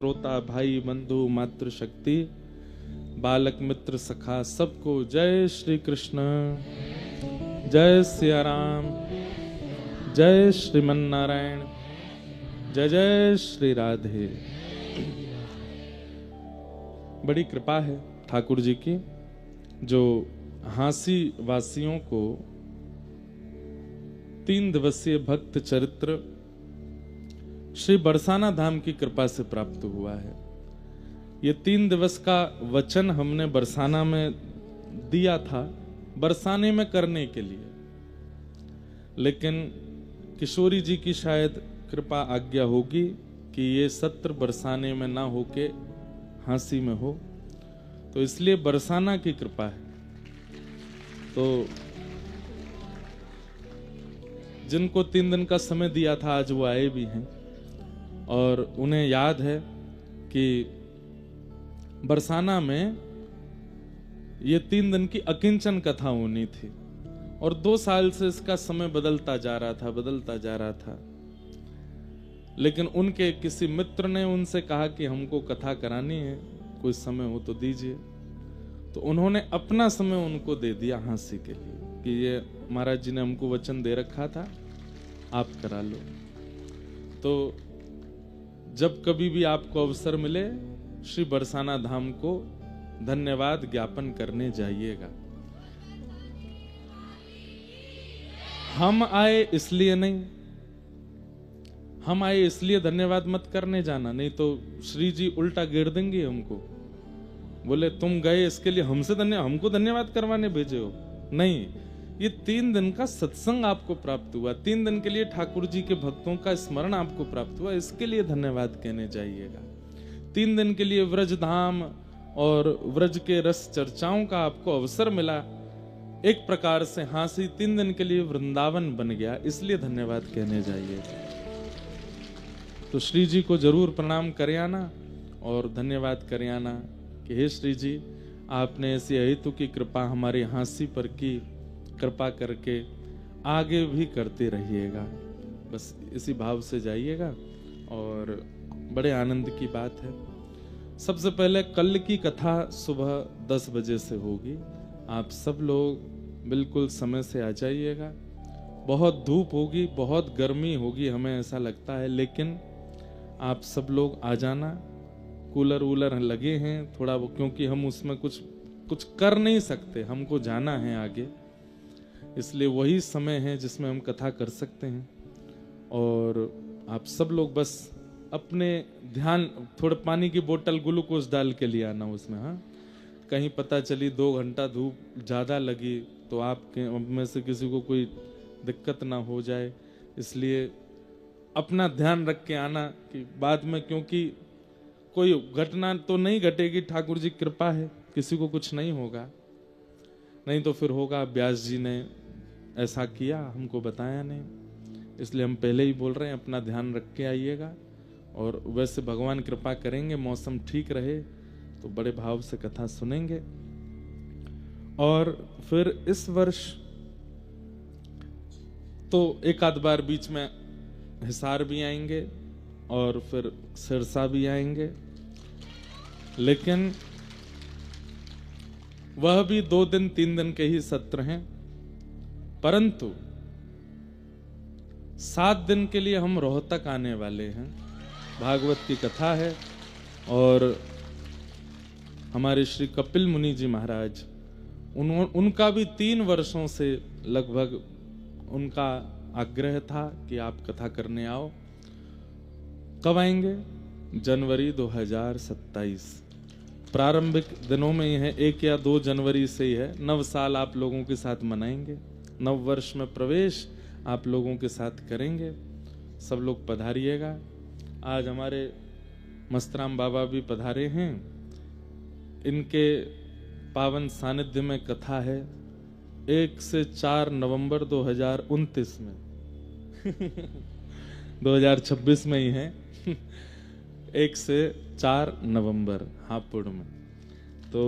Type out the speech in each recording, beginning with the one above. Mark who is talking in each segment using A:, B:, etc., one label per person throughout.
A: श्रोता भाई बंधु मातृशक्ति बालक मित्र सखा सबको जय श्री कृष्ण, जय सिया राम, जय श्रीमन नारायण, जय जय श्री राधे। बड़ी कृपा है ठाकुर जी की, जो हांसी वासियों को 3 दिवसीय भक्त चरित्र श्री बरसाना धाम की कृपा से प्राप्त हुआ है। ये 3 दिवस का वचन हमने बरसाना में दिया था, बरसाने में करने के लिए, लेकिन किशोरी जी की शायद कृपा आज्ञा होगी कि ये सत्र बरसाने में ना होके हांसी में हो, तो इसलिए बरसाना की कृपा है। तो जिनको 3 दिन का समय दिया था आज वो आए भी हैं, और उन्हें याद है कि बरसाना में ये 3 दिन की अकिंचन कथा होनी थी, और 2 साल से इसका समय बदलता जा रहा था। लेकिन उनके किसी मित्र ने उनसे कहा कि हमको कथा करानी है, कोई समय हो तो दीजिए। तो उन्होंने अपना समय उनको दे दिया हांसी के लिए कि ये महाराज जी ने हमको वचन दे रखा था, आप करा लो। तो जब कभी भी आपको अवसर मिले श्री बरसाना धाम को धन्यवाद ज्ञापन करने जाइएगा। हम आए इसलिए नहीं, हम आए इसलिए धन्यवाद मत करने जाना, नहीं तो श्री जी उल्टा गिर देंगे हमको। बोले तुम गए इसके लिए हमको धन्यवाद करवाने भेजे हो। नहीं, ये 3 दिन का सत्संग आपको प्राप्त हुआ, 3 दिन के लिए ठाकुर जी के भक्तों का स्मरण आपको प्राप्त हुआ, इसके लिए धन्यवाद कहने जाइएगा। 3 दिन के लिए व्रज धाम और व्रज के रस चर्चाओं का आपको अवसर मिला, एक प्रकार से हांसी 3 दिन के लिए वृंदावन बन गया, इसलिए धन्यवाद कहने जाइएगा। तो श्री जी को जरूर प्रणाम करे आना और धन्यवाद करे आना कि हे श्री जी, आपने ऐसी अहेतु की कृपा हमारी हांसी पर की, कृपा करके आगे भी करते रहिएगा। बस इसी भाव से जाइएगा, और बड़े आनंद की बात है। सबसे पहले कल की कथा सुबह 10 बजे से होगी, आप सब लोग बिल्कुल समय से आ जाइएगा। बहुत धूप होगी, बहुत गर्मी होगी, हमें ऐसा लगता है, लेकिन आप सब लोग आ जाना। कूलर वूलर लगे हैं थोड़ा वो, क्योंकि हम उसमें कुछ कर नहीं सकते, हमको जाना है आगे, इसलिए वही समय है जिसमें हम कथा कर सकते हैं। और आप सब लोग बस अपने ध्यान, थोड़े पानी की बोतल ग्लूकोज डाल के लिए आना उसमें। हाँ, कहीं पता चली 2 घंटा धूप ज़्यादा लगी तो आपके में से किसी को कोई दिक्कत ना हो जाए, इसलिए अपना ध्यान रख के आना कि बाद में, क्योंकि कोई घटना तो नहीं घटेगी, ठाकुर जी कृपा है, किसी को कुछ नहीं होगा, नहीं तो फिर होगा व्यास जी ने ऐसा किया, हमको बताया नहीं, इसलिए हम पहले ही बोल रहे हैं अपना ध्यान रख के आइएगा। और वैसे भगवान कृपा करेंगे, मौसम ठीक रहे तो बड़े भाव से कथा सुनेंगे। और फिर इस वर्ष तो एक आध बार बीच में हिसार भी आएंगे और फिर सिरसा भी आएंगे, लेकिन वह भी 2 दिन 3 दिन के ही सत्र हैं। परंतु 7 दिन के लिए हम रोहतक आने वाले हैं, भागवत की कथा है, और हमारे श्री कपिल मुनि जी महाराज, उनका भी 3 वर्षों से लगभग उनका आग्रह था कि आप कथा करने आओ। कब आएंगे? जनवरी 2027, प्रारंभिक दिनों में ही है, 1 या 2 जनवरी से ही है। नव साल आप लोगों के साथ मनाएंगे, नव वर्ष में प्रवेश आप लोगों के साथ करेंगे। सब लोग पधारिएगा। आज हमारे मस्तराम बाबा भी पधारे हैं, इनके पावन सानिध्य में कथा है 1 से 4 नवंबर 2029 में 2026 में ही है 1 से 4 नवंबर हापुड़ में। तो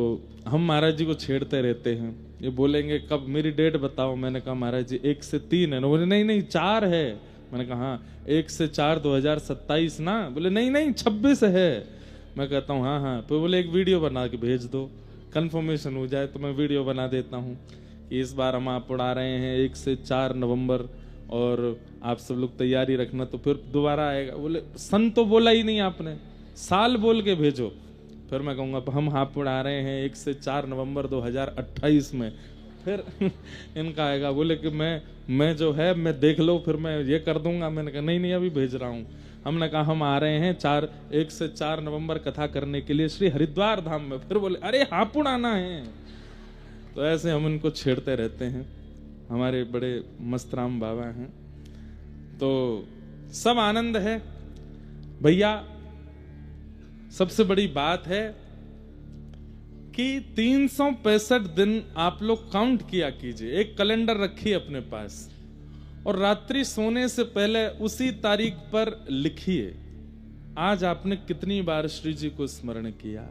A: हम महाराज जी को छेड़ते रहते हैं, ये बोलेंगे कब, मेरी डेट बताओ। मैंने कहा महाराज जी 1 से 3 है ना, बोले नहीं 4 है। मैंने कहा हाँ 1 से 4 2027 ना, बोले नहीं 26 है। मैं कहता हूँ हाँ हाँ, तो बोले एक वीडियो बना के भेज दो, कंफर्मेशन हो जाए तो मैं वीडियो बना देता हूँ कि इस बार हम आप उड़ा रहे हैं 1 से 4 नवंबर और आप सब लोग तैयारी रखना, तो फिर दोबारा आएगा। बोले सन तो बोला ही नहीं आपने, साल बोल के भेजो। फिर मैं कहूँगा हम हाथ उड़ा रहे हैं 1 से 4 नवंबर 2028 में, फिर इनका आएगा बोले कि मैं जो है मैं देख लो फिर मैं ये कर दूंगा। मैंने कहा नहीं नहीं अभी भेज रहा हूँ। हमने कहा हम आ रहे हैं 1 से 4 नवंबर कथा करने के लिए श्री हरिद्वार धाम में। फिर बोले अरे हापुड़ आना है। तो ऐसे हम इनको छेड़ते रहते हैं, हमारे बड़े मस्तराम बाबा हैं। तो सब आनंद है भैया। सबसे बड़ी बात है कि 365 दिन आप लोग काउंट किया कीजिए, एक कैलेंडर रखिए अपने पास और रात्रि सोने से पहले उसी तारीख पर लिखिए आज आपने कितनी बार श्री जी को स्मरण किया,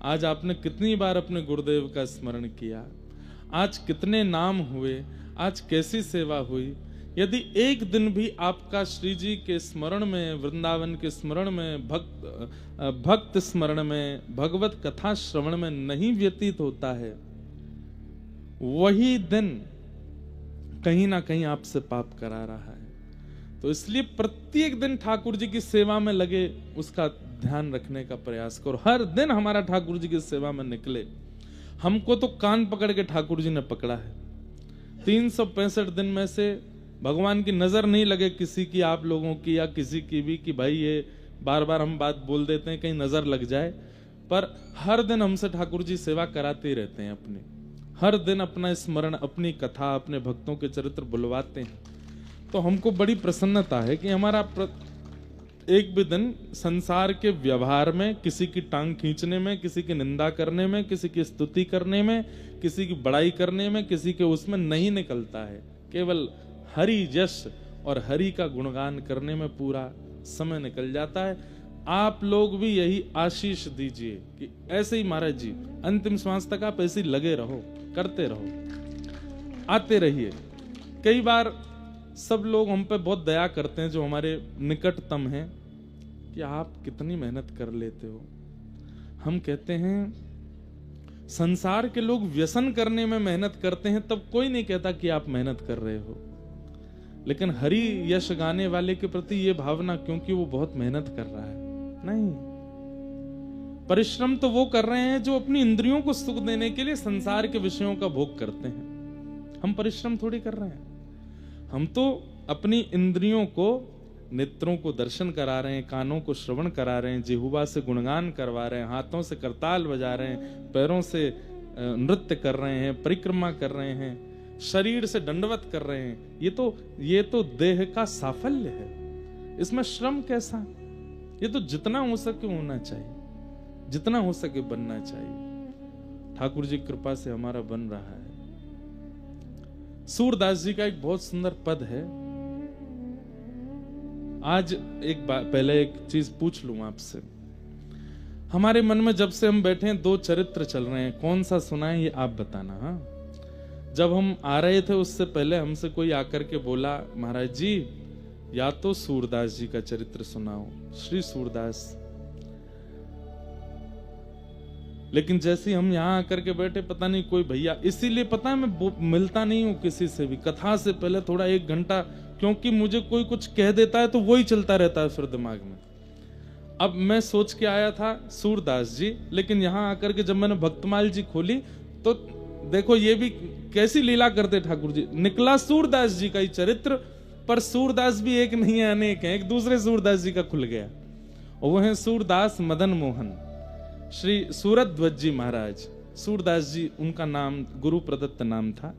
A: आज आपने कितनी बार अपने गुरुदेव का स्मरण किया, आज कितने नाम हुए, आज कैसी सेवा हुई। यदि एक दिन भी आपका श्री जी के स्मरण में, वृंदावन के स्मरण में, भक्त स्मरण में, भगवत कथा श्रवण में नहीं व्यतीत होता है, वही दिन कहीं ना कहीं आपसे पाप करा रहा है। तो इसलिए प्रत्येक दिन ठाकुर जी की सेवा में लगे, उसका ध्यान रखने का प्रयास करो। हर दिन हमारा ठाकुर जी की सेवा में निकले। हमको तो कान पकड़ के ठाकुर जी ने पकड़ा है। 365 दिन में से भगवान की नजर नहीं लगे किसी की, आप लोगों की या किसी की भी, कि भाई ये बार बार हम बात बोल देते हैं कहीं नजर लग जाए, पर हर दिन हमसे ठाकुर जी सेवा कराते ही रहते हैं अपनी। हर दिन अपना स्मरण, अपनी कथा, अपने भक्तों के चरित्र बुलवाते हैं। तो हमको बड़ी प्रसन्नता है कि हमारा एक भी दिन संसार के व्यवहार में, किसी की टांग खींचने में, किसी की निंदा करने में, किसी की स्तुति करने में, किसी की बड़ाई करने में, किसी के उसमें नहीं निकलता है। केवल हरि यश और हरि का गुणगान करने में पूरा समय निकल जाता है। आप लोग भी यही आशीष दीजिए कि ऐसे ही महाराज जी अंतिम श्वास तक आप ऐसे ही लगे रहो, करते रहो, आते रहिए। कई बार सब लोग हम पे बहुत दया करते हैं जो हमारे निकटतम हैं कि आप कितनी मेहनत कर लेते हो। हम कहते हैं संसार के लोग व्यसन करने में मेहनत करते हैं, तब कोई नहीं कहता कि आप मेहनत कर रहे हो। लेकिन हरि यश गाने वाले के प्रति ये भावना, क्योंकि वो बहुत मेहनत कर रहा है, नहीं, परिश्रम तो वो कर रहे हैं जो अपनी इंद्रियों को सुख देने के लिए संसार के विषयों का भोग करते हैं। हम परिश्रम थोड़ी कर रहे हैं। हम तो अपनी इंद्रियों को, नेत्रों को दर्शन करा रहे हैं, कानों को श्रवण करा रहे हैं, जिह्वा से गुणगान करवा रहे हैं, हाथों से करताल बजा रहे हैं, पैरों से नृत्य कर रहे हैं, परिक्रमा कर रहे हैं, शरीर से दंडवत कर रहे हैं। ये तो देह का साफल्य है। इसमें श्रम कैसा? ये तो जितना हो सके होना चाहिए, जितना हो सके बनना चाहिए। ठाकुर जी कृपा से हमारा बन रहा है। सूरदास जी का एक बहुत सुंदर पद है। आज पहले एक चीज पूछ लूं आपसे। हमारे मन में जब से हम बैठे हैं 2 चरित्र चल रहे हैं, कौन सा सुनाए ये आप बताना। हाँ, जब हम आ रहे थे उससे पहले हमसे कोई आकर के बोला, महाराज जी या तो सूरदास जी का चरित्र सुनाओ, श्री सूरदास। लेकिन जैसे हम यहां आकर के बैठे, पता नहीं कोई भैया, इसीलिए पता है मैं मिलता नहीं हूं किसी से भी कथा से पहले थोड़ा 1 घंटा, क्योंकि मुझे कोई कुछ कह देता है तो वही चलता रहता है फिर दिमाग में। अब मैं सोच के आया था सूरदास जी, लेकिन यहां आकर के जब मैंने भक्तमाल जी खोली तो देखो ये भी कैसी लीला करते ठाकुर जी। निकला सूरदास जी का ही चरित्र, पर सूरदास भी एक नहीं है, अनेक है। एक दूसरे सूरदास जी का खुल गया, और वो है सूरदास मदन मोहन, श्री सूरध्वज जी महाराज। सूरदास जी उनका नाम, गुरु प्रदत्त नाम था।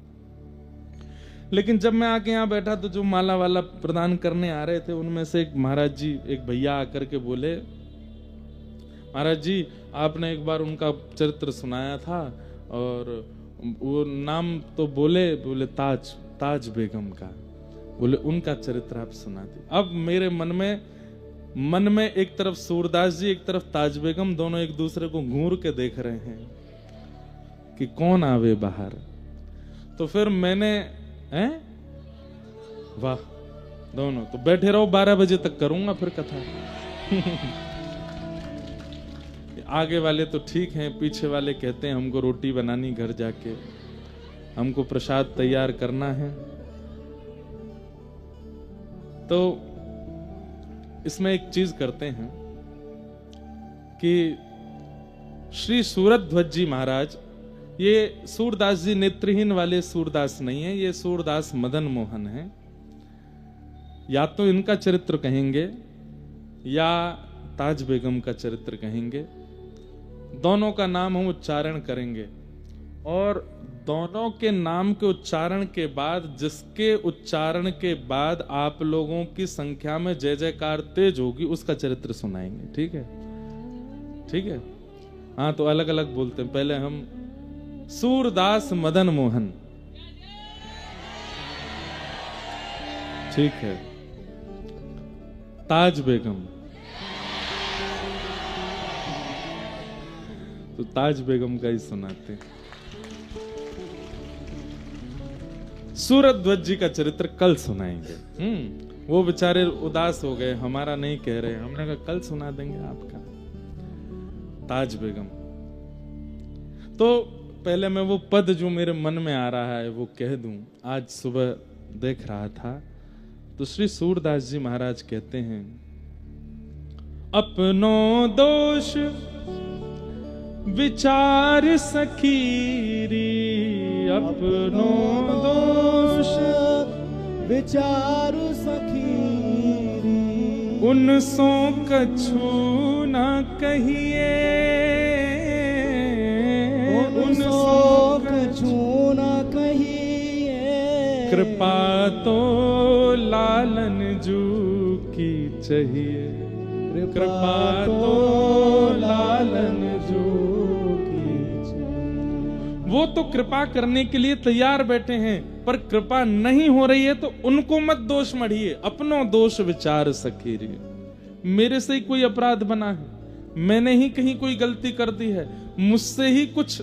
A: लेकिन जब मैं आके यहाँ बैठा तो जो माला वाला प्रदान करने आ रहे थे उनमें से एक महाराज जी, एक भैया आकर के बोले, महाराज जी आपने एक बार उनका चरित्र सुनाया था और वो नाम तो बोले ताज बेगम का, बोले उनका चरित्र आप सुना दी। अब मेरे मन में एक तरफ सूरदास जी, एक तरफ ताज बेगम, दोनों एक दूसरे को घूर के देख रहे हैं कि कौन आवे बाहर। तो फिर मैंने वाह, दोनों तो बैठे रहो, 12 बजे तक करूंगा फिर कथा। आगे वाले तो ठीक हैं, पीछे वाले कहते हैं हमको रोटी बनानी घर जाके, हमको प्रसाद तैयार करना है। तो इसमें एक चीज करते हैं कि श्री सूरध्वज जी महाराज, ये सूरदास जी नेत्रहीन वाले सूरदास नहीं है, ये सूरदास मदन मोहन है। या तो इनका चरित्र कहेंगे या ताज बेगम का चरित्र कहेंगे, दोनों का नाम हम उच्चारण करेंगे और दोनों के नाम के उच्चारण के बाद, जिसके उच्चारण के बाद आप लोगों की संख्या में जय जयकार तेज होगी, उसका चरित्र सुनाएंगे। ठीक है? ठीक है? हाँ, तो अलग अलग बोलते हैं। पहले हम सूरदास मदन मोहन। ठीक है। ताज बेगम। तो ताज बेगम का ही सुनाते हैं। सूरध्वज जी का चरित्र कल सुनाएंगे। वो बेचारे उदास हो गए, हमारा नहीं कह रहे, हमने कहा कल सुना देंगे आपका। ताज बेगम। तो पहले मैं वो पद जो मेरे मन में आ रहा है वो कह दूं। आज सुबह देख रहा था तो श्री सूरदास जी महाराज कहते हैं, अपनो दोष विचार सखीरी, अपनो दोष
B: विचार सखीरी,
A: उनसो कछु न कहिए,
B: उनसो कछु न कहिए,
A: कृपा तो लालन जू की चाहिए, कृपा तो लालन जू की चाहिए। वो तो कृपा करने के लिए तैयार बैठे हैं, पर कृपा नहीं हो रही है तो उनको मत दोष मढ़िए, अपनो दोष विचार सखीरी। मेरे से ही कोई अपराध बना है, मैंने ही कहीं कोई गलती कर दी है, मुझसे ही कुछ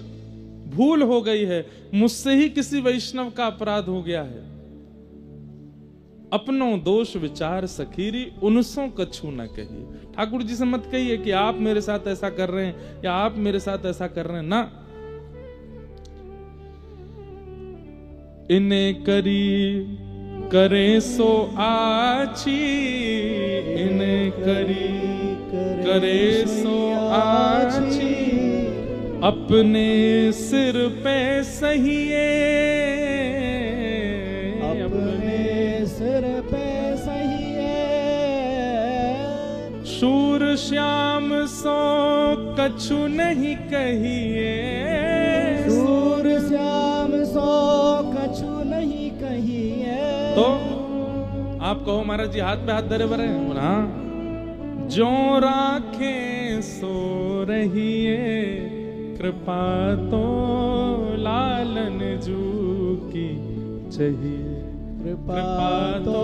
A: भूल हो गई है, मुझसे ही किसी वैष्णव का अपराध हो गया है। अपनो दोष विचार सखीरी, उनसों कछु न कहिए। ठाकुर जी से मत कहिए कि आप मेरे साथ ऐसा कर रहे हैं या आप मेरे साथ ऐसा कर रहे हैं ना। इन्हें करी करे सो आची, इन्हें करी करे सो आची, अपने सिर पे सहिए,
B: अपने सिर पे सहिए,
A: शूर श्याम सो कछु नहीं कहिए,
B: सूर श्याम सो कछु नहीं कहिए।
A: तो आप कहो महाराज जी हाथ पे हाथ धरे बरे, हाँ, जो राखें सो रहिए, कृपा तो लालन जू की चाहिए, कृपा तो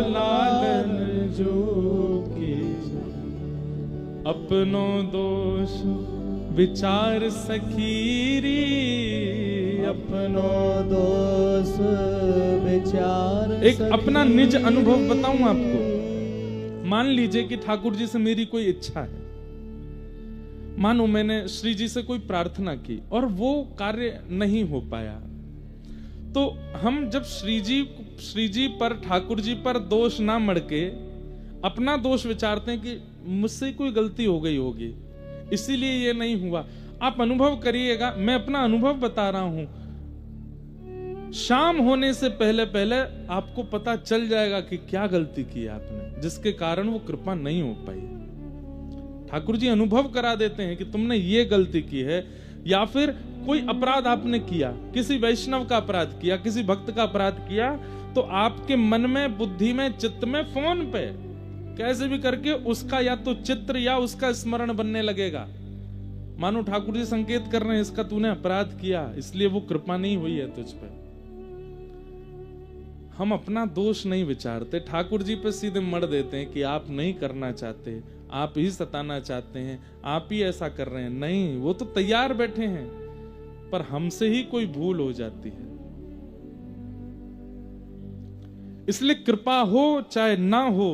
A: लालन जू की चाहिए। अपनो दोष विचार सखीरी,
B: अपनो दोष विचार।
A: एक अपना निज अनुभव बताऊं आपको। मान लीजिए कि ठाकुर जी से मेरी कोई इच्छा है, मानो मैंने श्री जी से कोई प्रार्थना की और वो कार्य नहीं हो पाया, तो हम जब श्री जी पर, ठाकुर जी पर दोष ना मढ़के अपना दोष विचारते हैं कि मुझसे कोई गलती हो गई होगी, इसीलिए ये नहीं हुआ। आप अनुभव करिएगा, मैं अपना अनुभव बता रहा हूं। शाम होने से पहले पहले आपको पता चल जाएगा कि क्या गलती की आपने, जिसके कारण वो कृपा नहीं हो पाई। ठाकुर जी अनुभव करा देते हैं कि तुमने ये गलती की है, या फिर कोई अपराध आपने किया, किसी वैष्णव का अपराध किया, किसी भक्त का अपराध किया, तो आपके मन में, बुद्धि में, चित्त में, फोन पे कैसे भी करके उसका या तो चित्र या उसका स्मरण बनने लगेगा। मानो ठाकुर जी संकेत कर रहे हैं, इसका तूने अपराध किया, इसलिए वो कृपा नहीं हुई है तुझ पे। हम अपना दोष नहीं विचारते, ठाकुर जी पे सीधे मर देते हैं कि आप नहीं करना चाहते, आप ही सताना चाहते हैं, आप ही ऐसा कर रहे हैं। नहीं, वो तो तैयार बैठे हैं, पर हमसे ही कोई भूल हो जाती है। इसलिए कृपा हो चाहे ना हो,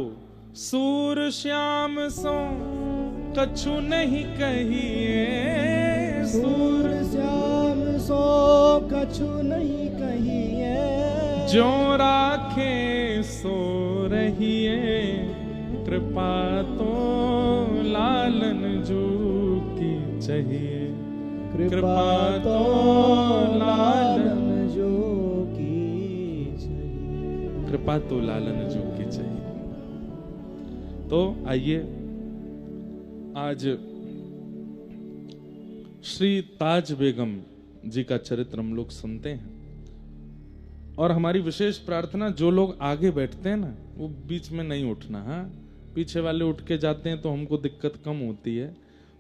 A: सूर श्याम सो कछु नहीं कहिए,
B: सूर श्याम सो कछु नहीं कहिए,
A: जो राखे सो रहिए, कृपा तो लालन जू की चाहिए,
B: कृपा तो लालन जो की चाहिए,
A: कृपा तो लालन जू की चाहिए। तो आइए आज श्री ताज बेगम जी का चरित्र हम लोग सुनते हैं। और हमारी विशेष प्रार्थना, जो लोग आगे बैठते हैं ना वो बीच में नहीं उठना। हाँ, पीछे वाले उठ के जाते हैं तो हमको दिक्कत कम होती है,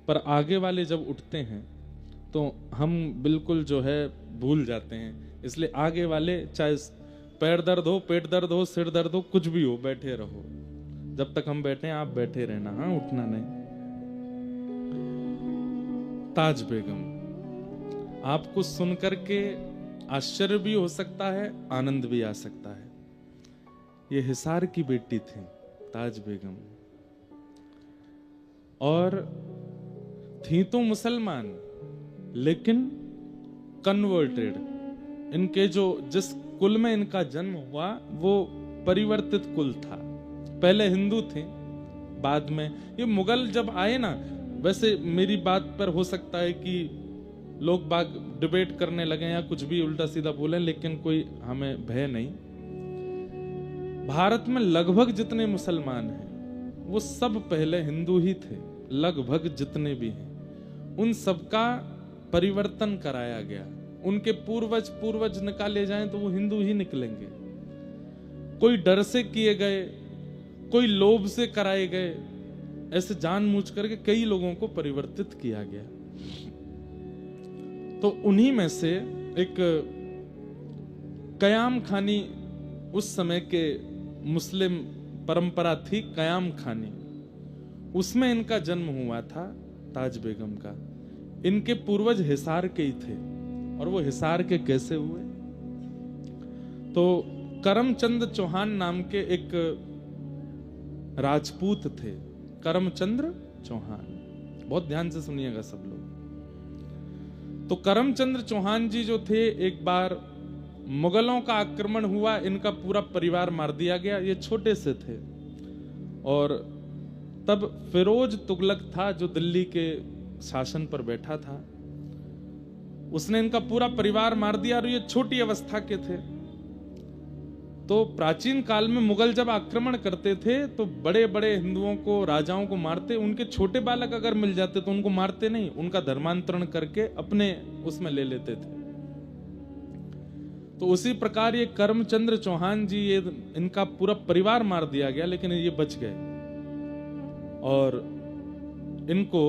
A: पर आगे वाले जब उठते हैं तो हम बिल्कुल जो है भूल जाते हैं। इसलिए आगे वाले, चाहे पैर दर्द हो, पेट दर्द हो, सिर दर्द हो, कुछ भी हो, बैठे रहो। जब तक हम बैठे हैं आप बैठे रहना, हाँ, उठना नहीं। ताज बेगम, आपको सुनकर के आश्चर्य भी हो सकता है, आनंद भी आ सकता है। ये हिसार की बेटी थी ताज बेगम, और थी तो मुसलमान लेकिन कन्वर्टेड। इनके जो जिस कुल में इनका जन्म हुआ वो परिवर्तित कुल था। पहले हिंदू थे, बाद में ये मुगल जब आए ना, वैसे मेरी बात पर हो सकता है कि लोग बाग डिबेट करने लगे या कुछ भी उल्टा सीधा बोले, लेकिन कोई हमें भय नहीं। भारत में लगभग जितने मुसलमान हैं वो सब पहले हिंदू ही थे, लगभग जितने भी हैं उन सबका परिवर्तन कराया गया। उनके पूर्वज निकाले जाएं तो वो हिंदू ही निकलेंगे। कोई डर से किए गए, कोई लोभ से कराए गए, ऐसे जानबूझ करके कई लोगों को परिवर्तित किया गया। तो उन्हीं में से एक कयाम खानी, उस समय के मुस्लिम परंपरा थी कयाम खानी, उसमें इनका जन्म हुआ था ताज बेगम का। इनके पूर्वज हिसार के ही थे। और वो हिसार के कैसे हुए? तो करमचंद चौहान नाम के एक राजपूत थे, करमचंद्र चौहान, बहुत ध्यान से सुनिएगा सब लोग। तो करमचंद्र चौहान जी जो थे, एक बार मुगलों का आक्रमण हुआ, इनका पूरा परिवार मार दिया गया। ये छोटे से थे और तब फिरोज तुगलक था जो दिल्ली के शासन पर बैठा था। उसने इनका पूरा परिवार मार दिया और ये छोटी अवस्था के थे। तो प्राचीन काल में मुगल जब आक्रमण करते थे तो बड़े बड़े हिंदुओं को, राजाओं को मारते, उनके छोटे बालक अगर मिल जाते तो उनको मारते नहीं, उनका धर्मांतरण करके अपने उसमें ले लेते थे। तो उसी प्रकार ये करमचंद्र चौहान जी, ये इनका पूरा परिवार मार दिया गया लेकिन ये बच गए और इनको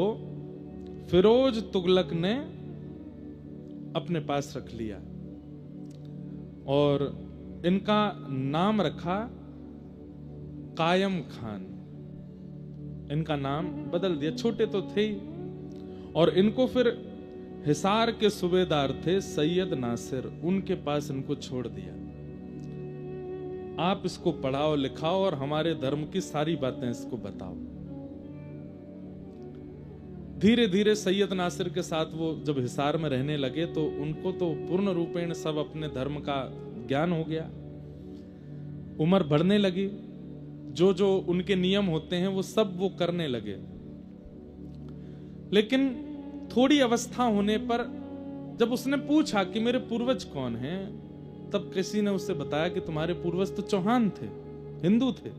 A: फिरोज तुगलक ने अपने पास रख लिया और इनका नाम रखा कायम खान। इनका नाम बदल दिया, छोटे तो थे ही। और इनको फिर हिसार के सूबेदार थे सैयद नासिर, उनके पास इनको छोड़ दिया। आप इसको पढ़ाओ लिखाओ और हमारे धर्म की सारी बातें इसको बताओ। धीरे धीरे सैयद नासिर के साथ वो जब हिसार में रहने लगे तो उनको तो पूर्ण रूपेण सब अपने धर्म का ज्ञान हो गया। उम्र बढ़ने लगी, जो जो उनके नियम होते हैं वो सब वो करने लगे। लेकिन थोड़ी अवस्था होने पर जब उसने पूछा कि मेरे पूर्वज कौन हैं, तब किसी ने उसे बताया कि तुम्हारे पूर्वज तो चौहान थे, हिंदू थे,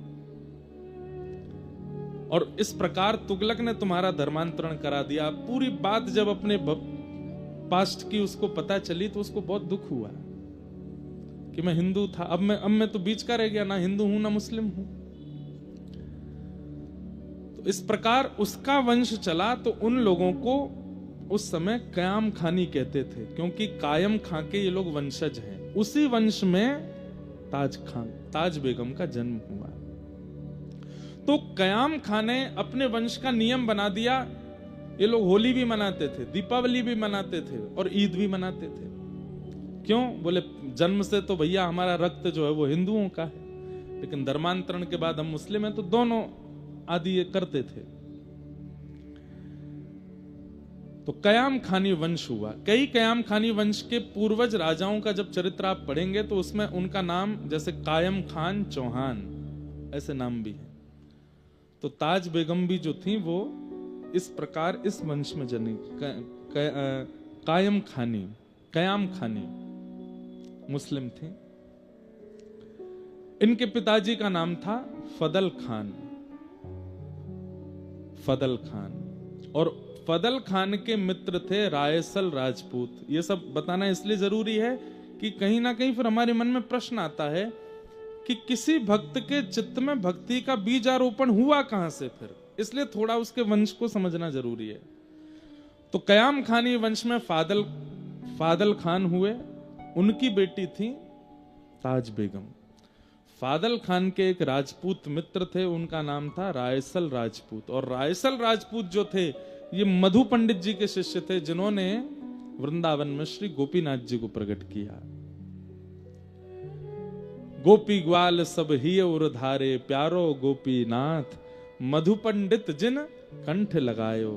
A: और इस प्रकार तुगलक ने तुम्हारा धर्मांतरण करा दिया। पूरी बात जब अपने पास्ट की उसको पता चली तो उसको बहुत दुख हुआ कि मैं हिंदू था, अब मैं तो बीच का रह गया, ना हिंदू हूं ना मुस्लिम हूं। तो इस प्रकार उसका वंश चला। तो उन लोगों को उस समय कयाम खानी कहते थे, क्योंकि कायम खां के ये लोग वंशज हैं। उसी वंश में ताज बेगम का जन्म हुआ। तो कयाम खां ने अपने वंश का नियम बना दिया। ये लोग होली भी मनाते थे, दीपावली भी मनाते थे और ईद भी मनाते थे। क्यों? बोले जन्म से तो भैया हमारा रक्त जो है वो हिंदुओं का है, लेकिन धर्मांतरण के बाद हम मुस्लिम हैं, तो दोनों आदि ये करते थे। तो कयाम खानी वंश हुआ। कई कयाम खानी वंश के पूर्वज राजाओं का जब चरित्र आप पढ़ेंगे तो उसमें उनका नाम जैसे कायम खान चौहान ऐसे नाम भी है। तो ताज बेगम भी जो थी वो इस प्रकार इस वंश में जनी। कयाम खानी मुस्लिम थी। इनके पिताजी का नाम था फदल खान। और फदल खान के मित्र थे रायसल राजपूत। ये सब बताना इसलिए जरूरी है कि कहीं ना कहीं फिर हमारे मन में प्रश्न आता है कि किसी भक्त के चित्त में भक्ति का बीजारोपण हुआ कहां से फिर, इसलिए थोड़ा उसके वंश को समझना जरूरी है। तो कयाम खानी वंश में फादल खान हुए। उनकी बेटी थी ताज बेगम। फादल खान के एक राजपूत मित्र थे, उनका नाम था रायसल राजपूत। और रायसल राजपूत जो थे ये मधु पंडित जी के शिष्य थे, जिन्होंने वृंदावन में श्री गोपीनाथ जी को प्रकट किया। गोपी ग्वाल सब ही उर्धारे, प्यारो गोपीनाथ मधु पंडित जिन कंठ लगायो,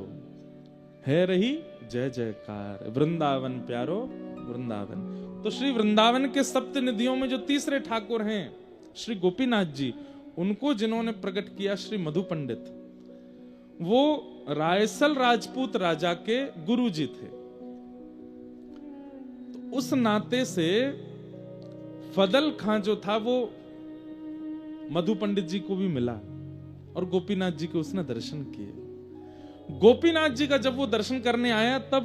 A: है रही जय जयकार वृंदावन प्यारो वृंदावन। तो श्री वृंदावन के सप्त निधियों में जो तीसरे ठाकुर हैं श्री गोपीनाथ जी, उनको जिन्होंने प्रकट किया श्री मधु पंडित, वो रायसल राजपूत राजा के गुरुजी थे। तो उस नाते से फदल खां जो था वो मधु पंडित जी को भी मिला और गोपीनाथ जी के उसने दर्शन किए। गोपीनाथ जी का जब वो दर्शन करने आया तब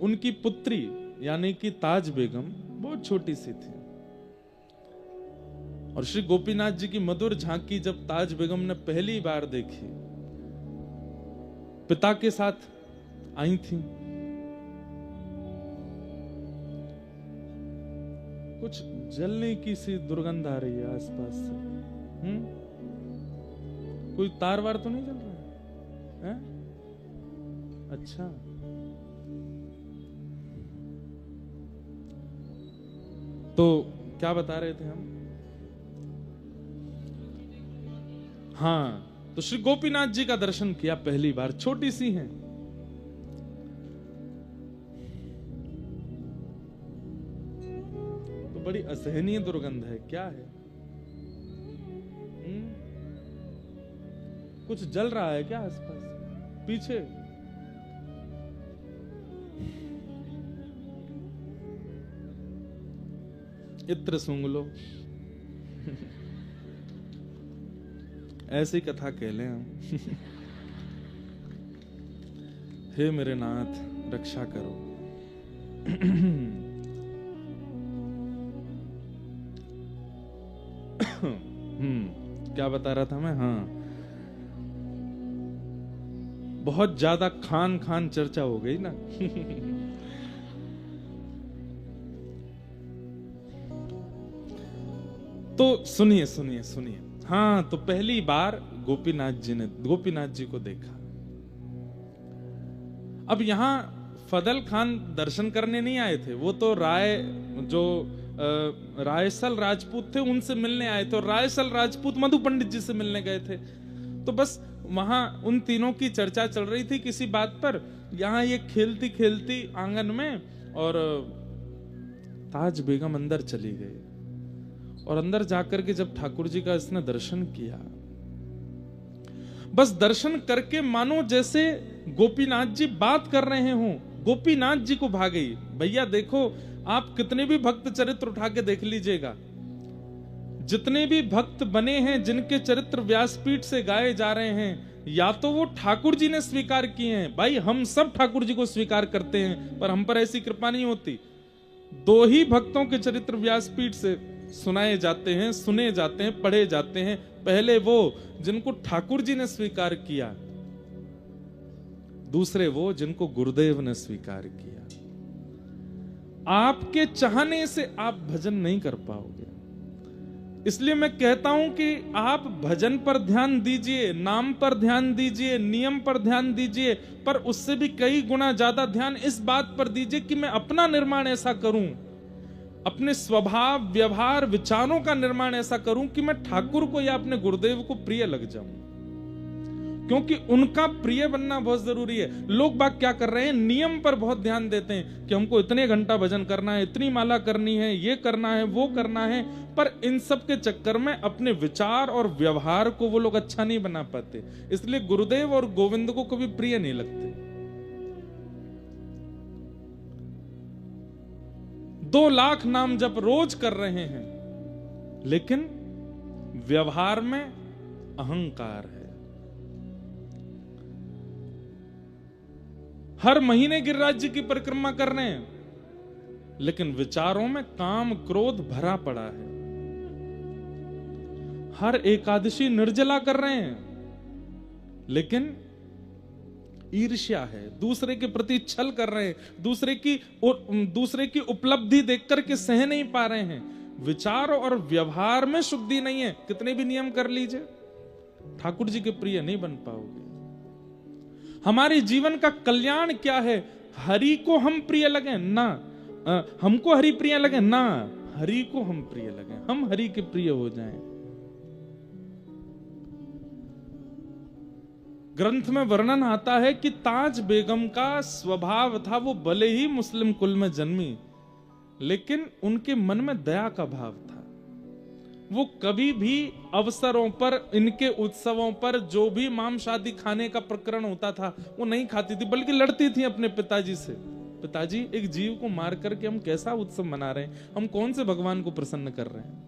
A: उनकी पुत्री यानी कि ताज बेगम बहुत छोटी सी थी। और श्री गोपीनाथ जी की मधुर झांकी जब ताज बेगम ने पहली बार देखी, पिता के साथ आई थी। कुछ जलने की सी दुर्गंध आ रही है आसपास से। कोई तार वार तो नहीं जल रहा है? अच्छा, तो क्या बता रहे थे हम? हाँ, तो श्री गोपीनाथ जी का दर्शन किया पहली बार, छोटी सी हैं। तो बड़ी असहनीय दुर्गंध है, क्या है? कुछ जल रहा है क्या आसपास पीछे? इत्र सूंघ लो। ऐसी कथा कह लें हम। हे मेरे नाथ रक्षा करो। क्या बता रहा था मैं? हाँ, बहुत ज्यादा खान खान चर्चा हो गई ना। तो सुनिए सुनिए सुनिए। हाँ, तो पहली बार गोपीनाथ जी को देखा। अब यहां फदल खान दर्शन करने नहीं आए थे, वो तो रायसल राजपूत थे, उनसे मिलने आए थे। और रायसल राजपूत मधु पंडित जी से मिलने गए थे। तो बस वहां उन तीनों की चर्चा चल रही थी किसी बात पर। यहां ये खेलती खेलती आंगन में, और ताज बेगम अंदर चली गई। और अंदर जाकर के जब ठाकुर जी का इसने दर्शन किया, बस दर्शन करके मानो जैसे गोपीनाथ जी बात कर रहे हों, गोपीनाथ जी को भा गई। भैया देखो, आप कितने भी भक्त चरित्र उठा के देख लीजिएगा, जितने भी भक्त बने हैं जिनके चरित्र व्यासपीठ से गाए जा रहे हैं, या तो वो ठाकुर जी ने स्वीकार किए हैं। भाई हम सब ठाकुर जी को स्वीकार करते हैं, पर हम पर ऐसी कृपा नहीं होती। दो ही भक्तों के चरित्र व्यासपीठ से सुनाए जाते हैं, सुने जाते हैं, पढ़े जाते हैं। पहले वो जिनको ठाकुर जी ने स्वीकार किया, दूसरे वो जिनको गुरुदेव ने स्वीकार किया। आपके चाहने से आप भजन नहीं कर पाओगे। इसलिए मैं कहता हूं कि आप भजन पर ध्यान दीजिए, नाम पर ध्यान दीजिए, नियम पर ध्यान दीजिए, पर उससे भी कई गुना ज्यादा ध्यान इस बात पर दीजिए कि मैं अपना निर्माण ऐसा करूं, अपने स्वभाव व्यवहार विचारों का निर्माण ऐसा करूं कि मैं ठाकुर को या अपने गुरुदेव को प्रिय लग जाऊं। क्योंकि उनका प्रिय बनना बहुत जरूरी है। लोग बाग क्या कर रहे हैं, नियम पर बहुत ध्यान देते हैं कि हमको इतने घंटा भजन करना है, इतनी माला करनी है, ये करना है, वो करना है, पर इन सब के चक्कर में अपने विचार और व्यवहार को वो लोग अच्छा नहीं बना पाते। इसलिए गुरुदेव और गोविंद को कभी प्रिय नहीं लगते। 2 लाख नाम जप रोज कर रहे हैं, लेकिन व्यवहार में अहंकार है। हर महीने गिरिराज जी की परिक्रमा कर रहे हैं, लेकिन विचारों में काम क्रोध भरा पड़ा है। हर एकादशी निर्जला कर रहे हैं, लेकिन ईर्ष्या है, दूसरे के प्रति छल कर रहे हैं, दूसरे की उपलब्धि देख करके सह नहीं पा रहे हैं। विचार और व्यवहार में शुद्धि नहीं है, कितने भी नियम कर लीजिए, ठाकुर जी के प्रिय नहीं बन पाओगे। हमारे जीवन का कल्याण क्या है? हरि को हम प्रिय लगे ना, हमको हरि प्रिय लगे ना, हरि को हम प्रिय लगे, हम हरि के प्रिय हो जाएं। ग्रंथ में वर्णन आता है कि ताज बेगम का स्वभाव था, वो भले ही मुस्लिम कुल में जन्मी, लेकिन उनके मन में दया का भाव था। वो कभी भी अवसरों पर, इनके उत्सवों पर जो भी मांस आदि खाने का प्रकरण होता था वो नहीं खाती थी, बल्कि लड़ती थी अपने पिताजी से। पिताजी, एक जीव को मार करके हम कैसा उत्सव मना रहे हैं, हम कौन से भगवान को प्रसन्न कर रहे हैं?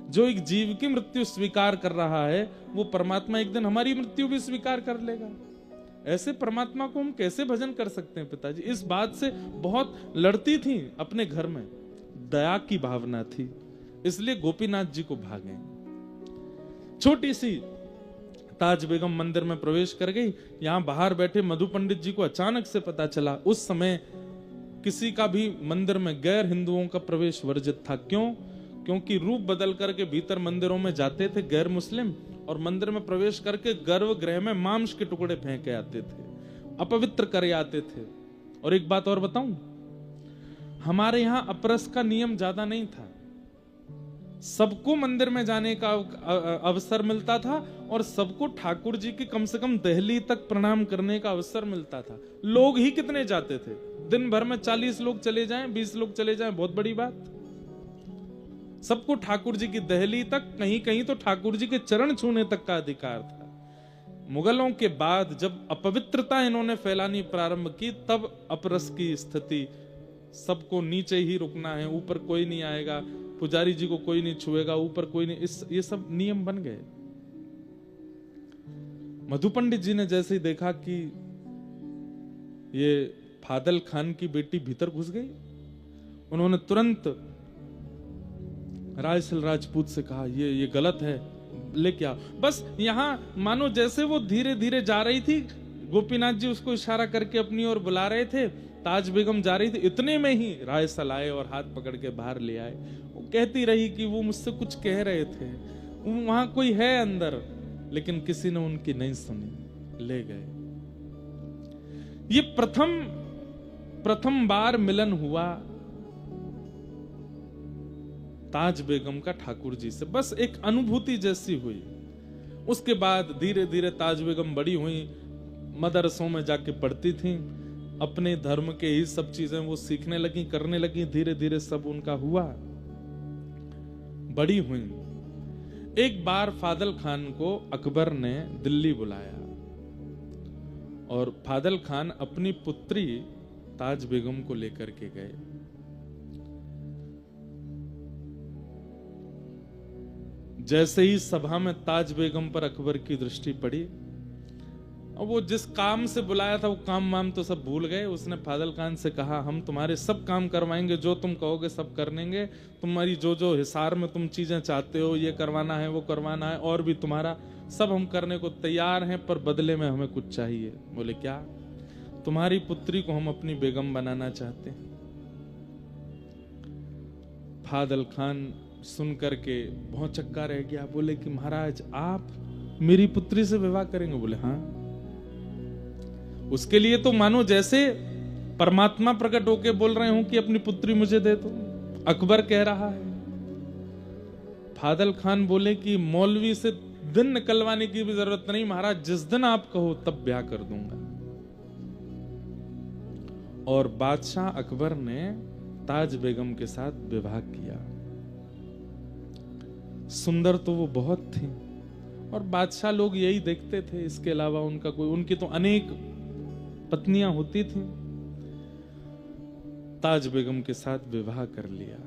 A: जो एक जीव की मृत्यु स्वीकार कर रहा है, वो परमात्मा एक दिन हमारी मृत्यु भी स्वीकार कर लेगा। ऐसे परमात्मा को हम कैसे भजन कर सकते हैं? पिताजी इस बात से बहुत लड़ती थी अपने घर में, दया की भावना थी, इसलिए गोपीनाथ जी को भागे। छोटी सी ताज बेगम मंदिर में प्रवेश कर गई। यहां बाहर बैठे मधु पंडित जी को अचानक से पता चला, उस समय किसी का भी मंदिर में गैर हिंदुओं का प्रवेश वर्जित था। क्यों? क्योंकि रूप बदल करके भीतर मंदिरों में जाते थे गैर मुस्लिम, और मंदिर में प्रवेश करके गर्भगृह में मांस के टुकड़े फेंक के आते थे, अपवित्र कर आते थे। और एक बात और बताऊं, हमारे यहां अपरस का नियम ज्यादा नहीं था, सबको मंदिर में जाने का अवसर मिलता था, और सबको ठाकुर जी की कम से कम दहली तक प्रणाम करने का अवसर मिलता था। लोग ही कितने जाते थे, दिन भर में 40 लोग चले जाएं, 20 लोग चले जाएं, बहुत बड़ी बात। सबको ठाकुर जी की दहली तक, कहीं कहीं तो ठाकुर जी के चरण छूने तक का अधिकार था। मुगलों के बाद जब अपवित्रता इन्होंने फैलानी प्रारंभ की, तब अपरस की स्थिति, सबको नीचे ही रुकना है, ऊपर कोई नहीं आएगा, पुजारी जी को कोई नहीं छुएगा, ऊपर कोई नहीं, ये सब नियम बन गए। मधु पंडित जी ने जैसे ही देखा कि ये फादल खान की बेटी भीतर घुस गई, उन्होंने तुरंत रायसल राजपूत से कहा, ये गलत है, लेके आओ। बस यहां मानो जैसे वो धीरे धीरे जा रही थी, गोपीनाथ जी उसको इशारा करके अपनी ओर बुला रहे थे, ताज बेगम जा रही थी, इतने में ही रायसल आए और हाथ पकड़ के बाहर ले आए। वो कहती रही कि वो मुझसे कुछ कह रहे थे, वहां कोई है अंदर, लेकिन किसी ने उनकी नहीं सुनी, ले गए। ये प्रथम बार मिलन हुआ ताज बेगम का ठाकुर जी से, बस एक अनुभूति जैसी हुई। उसके बाद धीरे धीरे ताज बेगम बड़ी हुई, मदरसों में जाके पढ़ती थी, अपने धर्म के ही सब चीजें वो सीखने लगी, करने लगी, धीरे धीरे सब उनका हुआ, बड़ी हुई। एक बार फादल खान को अकबर ने दिल्ली बुलाया, और फादल खान अपनी पुत्री ताज बेगम को लेकर के गए। जैसे ही सभा में ताज बेगम पर अकबर की दृष्टि पड़ी, और वो जिस काम से बुलाया था वो काम वाम तो सब भूल गए। उसने फादल खान से कहा, हम तुम्हारे सब काम करवाएंगे, जो तुम कहोगे सब कर लेंगे, तुम्हारी जो जो हिसार में तुम चीजें चाहते हो, ये करवाना है वो करवाना है, और भी तुम्हारा सब हम करने को तैयार हैं, पर बदले में हमें कुछ चाहिए। बोले क्या? तुम्हारी पुत्री को हम अपनी बेगम बनाना चाहते हैं। फादल खान सुन करके बहुत चक्का रह गया, बोले कि महाराज आप मेरी पुत्री से विवाह करेंगे? बोले हाँ। उसके लिए तो मानो जैसे परमात्मा प्रकट होके बोल रहे हूं कि अपनी पुत्री मुझे दे दो, अकबर कह रहा है। फादल खान बोले कि मौलवी से दिन निकलवाने की भी जरूरत नहीं महाराज, जिस दिन आप कहो तब ब्याह कर दूंगा। और बादशाह अकबर ने ताज बेगम के साथ विवाह किया। सुंदर तो वो बहुत थी और बादशाह लोग यही देखते थे, इसके अलावा उनकी तो अनेक पत्नियां होती थी। ताज बेगम के साथ विवाह कर लिया।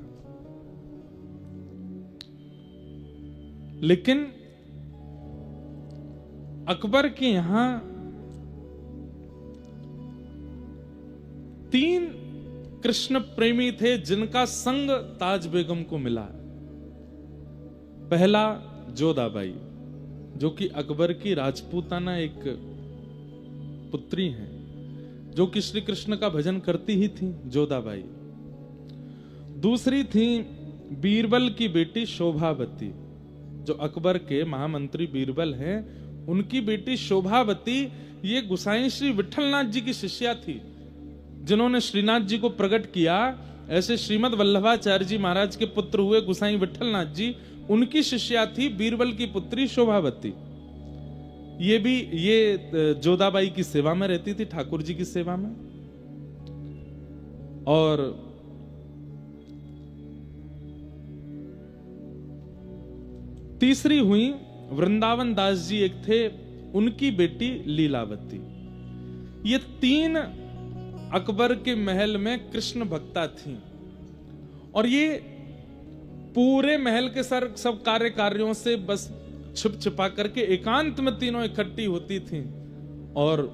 A: लेकिन अकबर के यहां 3 कृष्ण प्रेमी थे जिनका संग ताज बेगम को मिला। पहला जोधाबाई, जो कि अकबर की राजपूताना एक पुत्री है, जो कि श्री कृष्ण का भजन करती ही थी, जोधाबाई। दूसरी थी बीरबल की बेटी शोभावती, जो अकबर के महामंत्री बीरबल हैं, उनकी बेटी शोभावती ये गुसाई श्री विठलनाथ जी की शिष्या थी, जिन्होंने श्रीनाथ जी को प्रकट किया। ऐसे श्रीमद वल्लभाचार्य जी महाराज के पुत्र हुए गुसाई विठलनाथ जी, उनकी शिष्या थी बीरबल की पुत्री शोभावती। ये जोधाबाई की सेवा में रहती थी, ठाकुर जी की सेवा में। और तीसरी हुई वृंदावन दास जी, एक थे, उनकी बेटी लीलावती। ये 3 अकबर के महल में कृष्ण भक्ता थी और ये पूरे महल के सब कार्यों से बस छुप छुपा करके एकांत में तीनों इकट्ठी होती थी। और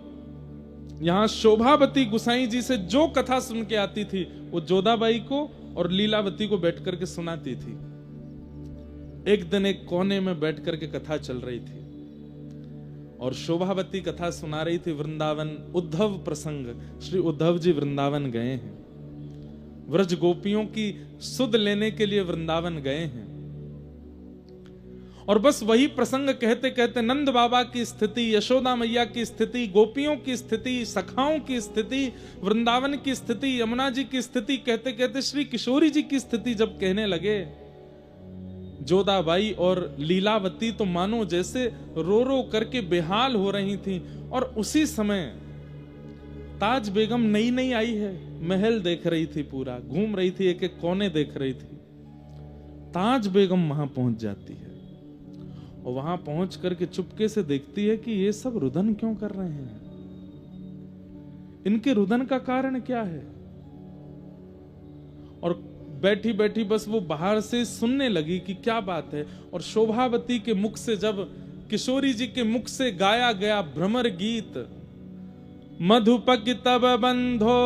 A: यहां शोभावती गुसाई जी से जो कथा सुन के आती थी वो जोधाबाई को और लीलावती को बैठ करके सुनाती थी। एक दिन एक कोने में बैठ करके कथा चल रही थी और शोभावती कथा सुना रही थी। वृंदावन उद्धव प्रसंग, श्री उद्धव जी वृंदावन गए हैं, व्रज गोपियों की सुध लेने के लिए वृंदावन गए हैं। और बस वही प्रसंग कहते कहते नंद बाबा की स्थिति, यशोदा मैया की स्थिति, गोपियों की स्थिति, सखाओं की स्थिति, वृंदावन की स्थिति, यमुना जी की स्थिति कहते कहते श्री किशोरी जी की स्थिति जब कहने लगे, जोधाबाई और लीलावती तो मानो जैसे रो रो करके बेहाल हो रही थी। और उसी समय ताज बेगम नई नई आई है, महल देख रही थी, पूरा घूम रही थी, एक एक कोने देख रही थी। ताज बेगम वहां पहुंच जाती है और वहां पहुंच करके चुपके से देखती है कि ये सब रुदन क्यों कर रहे हैं, इनके रुदन का कारण क्या है। और बैठी बैठी बस वो बाहर से सुनने लगी कि क्या बात है। और शोभावती के मुख से, जब किशोरी जी के मुख से गाया गया भ्रमर गीत, मधुपक तब बंधो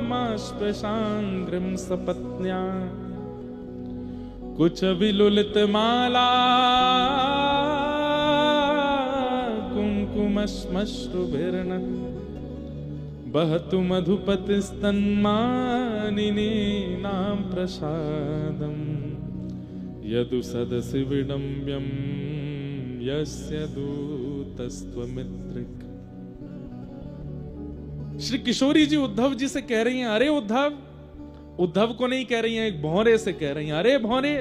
A: मास्पृशांग्रिम सपत्न्या कुछ विलुलित माला कुंकुमश्मश्रुभिर्न बहतु मधुपतिस्तन्मानिनी नाम प्रसादम यदु सदसि विडम्ब्यम यस्य दूतस्त्वमित्रिक। श्री किशोरी जी उद्धव जी से कह रही हैं, अरे उद्धव, उद्धव को नहीं कह रही हैं, एक भौरे से कह रही हैं, अरे भौरे,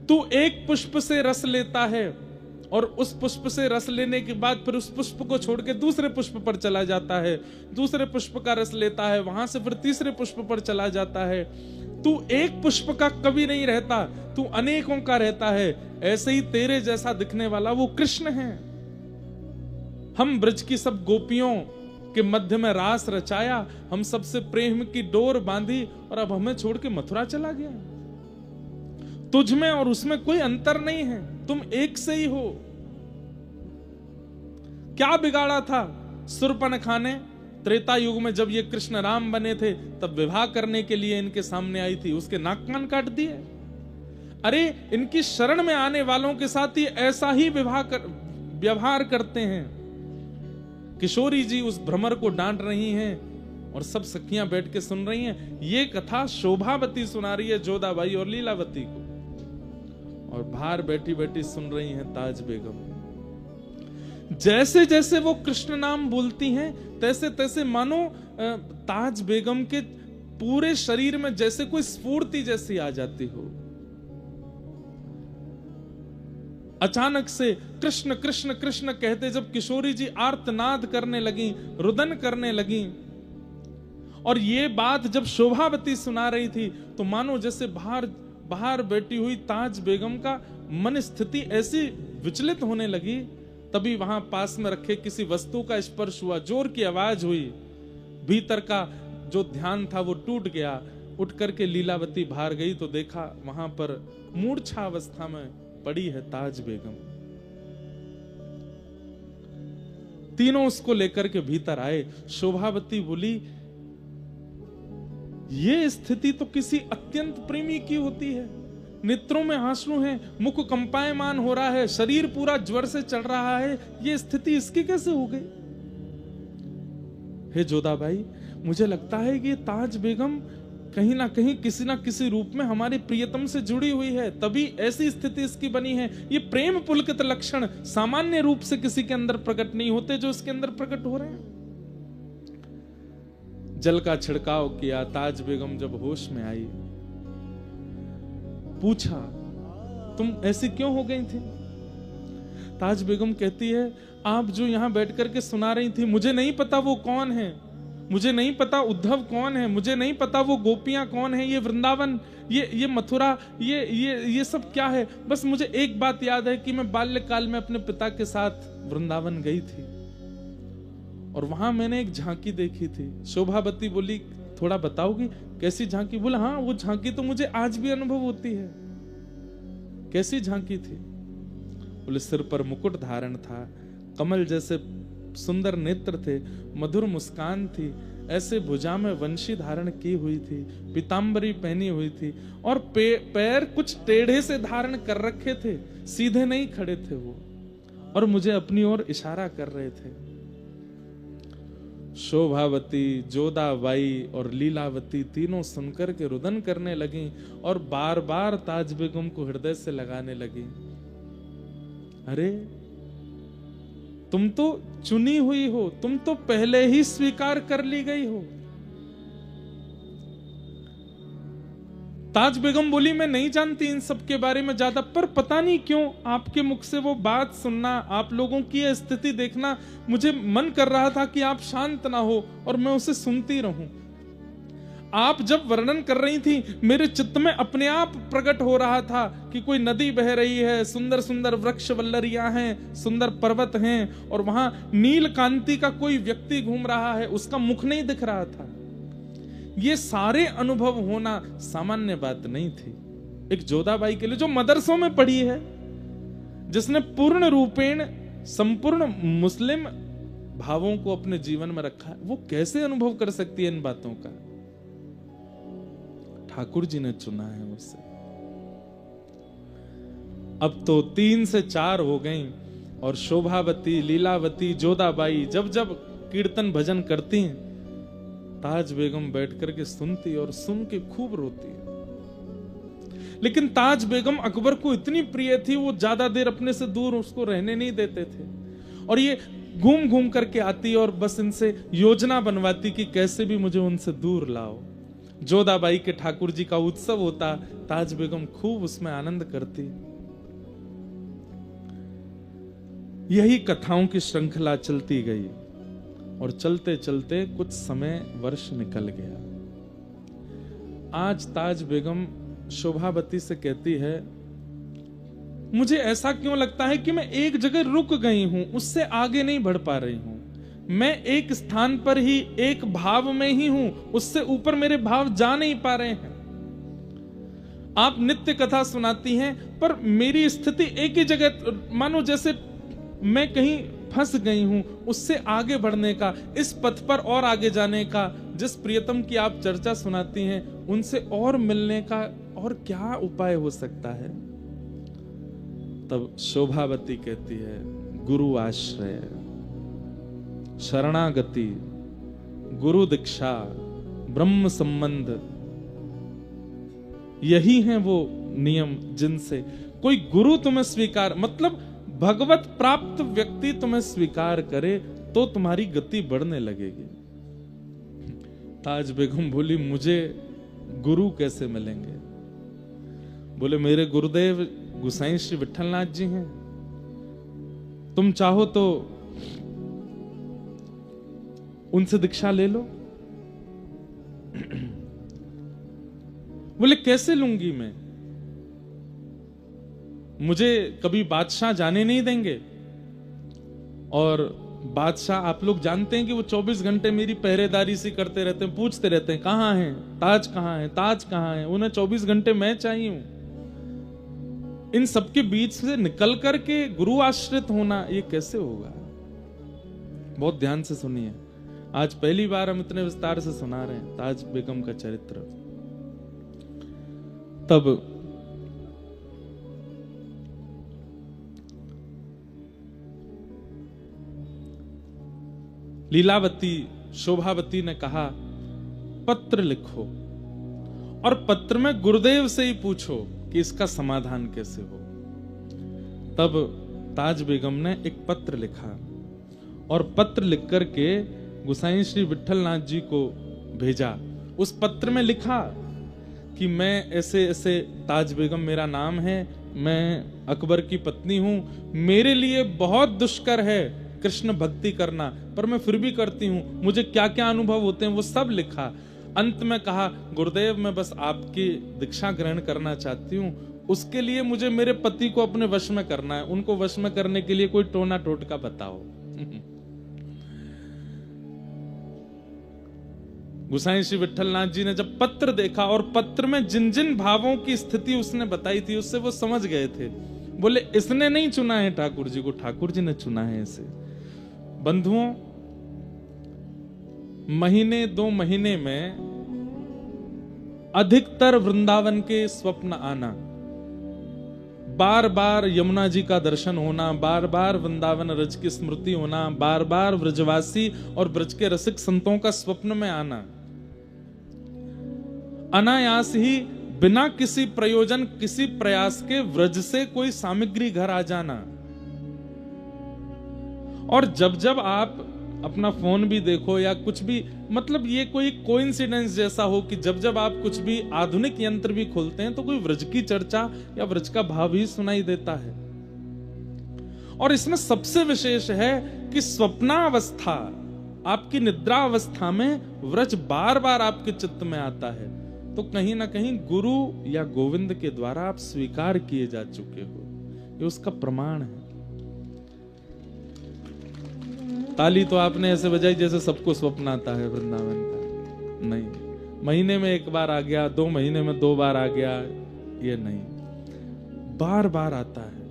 A: तू एक पुष्प से रस लेता है और उस पुष्प से रस लेने के बाद फिर उस पुष्प को छोड़ के दूसरे पुष्प पर चला जाता है, दूसरे पुष्प का रस लेता है, वहां से फिर तीसरे पुष्प पर चला जाता है। तू एक पुष्प का कभी नहीं रहता, तू अनेकों का रहता है। ऐसे ही तेरे जैसा दिखने वाला वो कृष्ण है। हम ब्रज की सब गोपियों के मध्य में रास रचाया, हम सबसे प्रेम की डोर बांधी और अब हमें छोड़ के मथुरा चला गया। तुझ में और उसमें कोई अंतर नहीं है, तुम एक से ही हो। क्या बिगाड़ा था शूर्पणखा ने त्रेता युग में, जब ये कृष्ण राम बने थे तब विवाह करने के लिए इनके सामने आई थी, उसके नाक कान काट दिए। अरे इनकी शरण में आने वालों के साथ ही ऐसा ही व्यवहार करते हैं। किशोरी जी उस भ्रमर को डांट रही हैं और सब सखियां बैठ के सुन रही हैं। ये कथा शोभावती सुना रही है जोधाबाई और लीलावती को, और बाहर बैठी बैठी सुन रही हैं ताज बेगम। जैसे जैसे वो कृष्ण नाम बोलती हैं तैसे तैसे मानो ताज बेगम के पूरे शरीर में जैसे कोई स्फूर्ति जैसी आ जाती हो। अचानक से कृष्ण कृष्ण कृष्ण कहते जब किशोरी जी आर्तनाद करने लगी, रुदन करने लगी, और ये बात जब शोभावती सुना रही थी तो मानो जैसे बाहर बैठी हुई ताज बेगम का मन स्थिति ऐसी विचलित होने लगी। तभी वहां पास में रखे किसी वस्तु का स्पर्श हुआ, जोर की आवाज हुई, भीतर का जो ध्यान था वो टूट गया। उठ करके लीलावती बाहर गई तो देखा वहां पर मूर्छा अवस्था में पड़ी है ताज बेगम। तीनों उसको लेकर के भीतर आए। शोभावती बोली, ये स्थिति तो किसी अत्यंत प्रेमी की होती है। नेत्रों में आंसू हैं, मुख कंपायमान हो रहा है, शरीर पूरा ज्वर से चढ़ रहा है, ये स्थिति इसकी कैसे हो गई? हे जोधाबाई, मुझे लगता है कि ताज बेगम कहीं ना कहीं किसी ना किसी रूप में हमारे प्रियतम से जुड़ी हुई है, तभी ऐसी स्थिति इसकी बनी है। ये प्रेम पुलकित लक्षण सामान्य रूप से किसी के अंदर प्रकट नहीं होते जो इसके अंदर प्रकट हो रहे हैं। जल का छिड़काव किया। ताज बेगम जब होश में आई, पूछा, तुम ऐसी क्यों हो गई थी? ताज बेगम कहती है, आप जो यहां बैठ करके सुना रही थी, मुझे नहीं पता वो कौन है, मुझे नहीं पता उद्धव कौन है, मुझे नहीं पता वो गोपियां कौन है, ये वृंदावन, ये मथुरा, ये सब क्या है। बस मुझे एक बात याद है कि मैं बाल्यकाल में अपने पिता के साथ वृंदावन गई थी और वहां मैंने एक झांकी देखी थी। शोभावती बोली, थोड़ा बताओगी कैसी झांकी? बोला, हाँ, वो झांकी तो मुझे आज भी अनुभव होती है। कैसी झांकी थी? बोले, सिर पर मुकुट धारण था, कमल जैसे सुंदर नेत्र थे, मधुर मुस्कान थी, ऐसे भुजा में वंशी धारण की हुई थी, पीतांबरी पहनी हुई थी और पैर कुछ टेढ़े से धारण कर रखे थे, सीधे नहीं खड़े थे वो, और मुझे अपनी ओर इशारा कर रहे थे। शोभावती, जोधाबाई और लीलावती तीनों सुनकर के रुदन करने लगी और बार बार ताज बेगम को हृदय से लगाने लगी। अरे, तुम तो चुनी हुई हो, तुम तो पहले ही स्वीकार कर ली गई हो। ताज बेगम बोली, मैं नहीं जानती इन सब के बारे में ज्यादा, पर पता नहीं क्यों आपके मुख से वो बात सुनना, आप लोगों की यह स्थिति देखना, मुझे मन कर रहा था कि आप शांत ना हो और मैं उसे सुनती रहूं। आप जब वर्णन कर रही थी, मेरे चित्त में अपने आप प्रकट हो रहा था कि कोई नदी बह रही है, सुंदर सुंदर वृक्ष वल्लरियां हैं, सुंदर पर्वत हैं, और वहां नील कांति का कोई व्यक्ति घूम रहा है, उसका मुख नहीं दिख रहा था। ये सारे अनुभव होना सामान्य बात नहीं थी एक जोधाबाई के लिए, जो मदरसों में पढ़ी है, जिसने पूर्ण रूपेण संपूर्ण मुस्लिम भावों को अपने जीवन में रखा है। वो कैसे अनुभव कर सकती है इन बातों का? ठाकुर जी ने चुना है उसे। अब तो 3 से 4 हो गई और शोभावती, लीलावती, जोधाबाई जब जब कीर्तन भजन करती हैं, ताज बेगम बैठ करके सुनती और सुन के खूब रोती है। लेकिन ताज बेगम अकबर को इतनी प्रिय थी, वो ज्यादा देर अपने से दूर उसको रहने नहीं देते थे, और ये घूम घूम करके आती और बस इनसे योजना बनवाती कि कैसे भी मुझे उनसे दूर लाओ। जोधाबाई के ठाकुर जी का उत्सव होता, ताज बेगम खूब उसमें आनंद करती। यही कथाओं की श्रृंखला चलती गई और चलते चलते कुछ समय वर्ष निकल गया। आज ताज बेगम शोभावती से कहती है, मुझे ऐसा क्यों लगता है कि मैं एक जगह रुक गई हूं, उससे आगे नहीं बढ़ पा रही हूं। मैं एक स्थान पर ही, एक भाव में ही हूं, उससे ऊपर मेरे भाव जा नहीं पा रहे हैं। आप नित्य कथा सुनाती हैं, पर मेरी स्थिति एक ही जगह, मानो जैसे मैं कहीं फंस गई हूं। उससे आगे बढ़ने का, इस पथ पर और आगे जाने का, जिस प्रियतम की आप चर्चा सुनाती हैं, उनसे और मिलने का और क्या उपाय हो सकता है? तब शोभावती कहती है, गुरु आश्रय, शरणागति, गुरु दीक्षा, ब्रह्म संबंध, यही हैं वो नियम जिनसे कोई गुरु तुम्हें स्वीकार, मतलब भगवत प्राप्त व्यक्ति तुम्हें स्वीकार करे तो तुम्हारी गति बढ़ने लगेगी। ताज बेगम बोली मुझे गुरु कैसे मिलेंगे? बोले मेरे गुरुदेव गुसाई श्री विठलनाथ जी हैं, तुम चाहो तो उनसे दीक्षा ले लो। बोले कैसे लूंगी मैं? मुझे कभी बादशाह जाने नहीं देंगे, और बादशाह आप लोग जानते हैं कि वो 24 घंटे मेरी पहरेदारी सी करते रहते हैं, पूछते रहते हैं कहां है ताज, कहां है ताज, कहां है। उन्हें 24 घंटे मैं चाहिए हूं। इन सबके बीच से निकल करके गुरु आश्रित होना ये कैसे होगा? बहुत ध्यान से सुनिए, आज पहली बार हम इतने विस्तार से सुना रहे हैं ताज बेगम का चरित्र। तब लीलावती शोभावती ने कहा पत्र लिखो और पत्र में गुरुदेव से ही पूछो कि इसका समाधान कैसे हो। तब ताज बेगम ने एक पत्र लिखा और पत्र लिख करके गुसाई श्री विठलनाथ जी को भेजा। उस पत्र में लिखा कि मैं ऐसे ऐसे, ताज बेगम मेरा नाम है, मैं अकबर की पत्नी हूं, मेरे लिए बहुत दुष्कर है कृष्ण भक्ति करना, पर मैं फिर भी करती हूं, मुझे क्या क्या अनुभव होते हैं वो सब लिखा। अंत में कहा गुरुदेव मैं बस आपकी दीक्षा ग्रहण करना चाहती हूं, उसके लिए मुझे मेरे पति को अपने वश में करना है, उनको वश में करने के लिए कोई टोना टोटका बताओ। गुसाई श्री विठलनाथ जी ने जब पत्र देखा और पत्र में जिन जिन भावों की स्थिति उसने बताई थी उससे वो समझ गए थे। बोले इसने नहीं चुना है ठाकुर जी को, ठाकुर जी ने चुना है इसे। बंधुओं, महीने 2 महीने में अधिकतर वृंदावन के स्वप्न आना, बार बार यमुना जी का दर्शन होना, बार बार वृंदावन रज की स्मृति होना, बार बार व्रजवासी और ब्रज के रसिक संतों का स्वप्न में आना, अनायास ही बिना किसी प्रयोजन किसी प्रयास के व्रज से कोई सामग्री घर आ जाना। और जब जब आप अपना फोन भी देखो या कुछ भी, मतलब ये कोई कोइंसिडेंस जैसा हो कि जब जब आप कुछ भी आधुनिक यंत्र भी खोलते हैं तो कोई व्रज की चर्चा या व्रज का भाव ही सुनाई देता है। और इसमें सबसे विशेष है कि स्वप्नावस्था, आपकी निद्रा अवस्था में व्रज बार बार आपके चित्त में आता है, तो कहीं ना कहीं गुरु या गोविंद के द्वारा आप स्वीकार किए जा चुके हो, ये उसका प्रमाण है। ताली तो आपने ऐसे बजाई जैसे सबको स्वप्न आता है वृंदावन का। नहीं, महीने में 1 बार आ गया, 2 महीने में 2 बार आ गया, ये नहीं, बार बार आता है,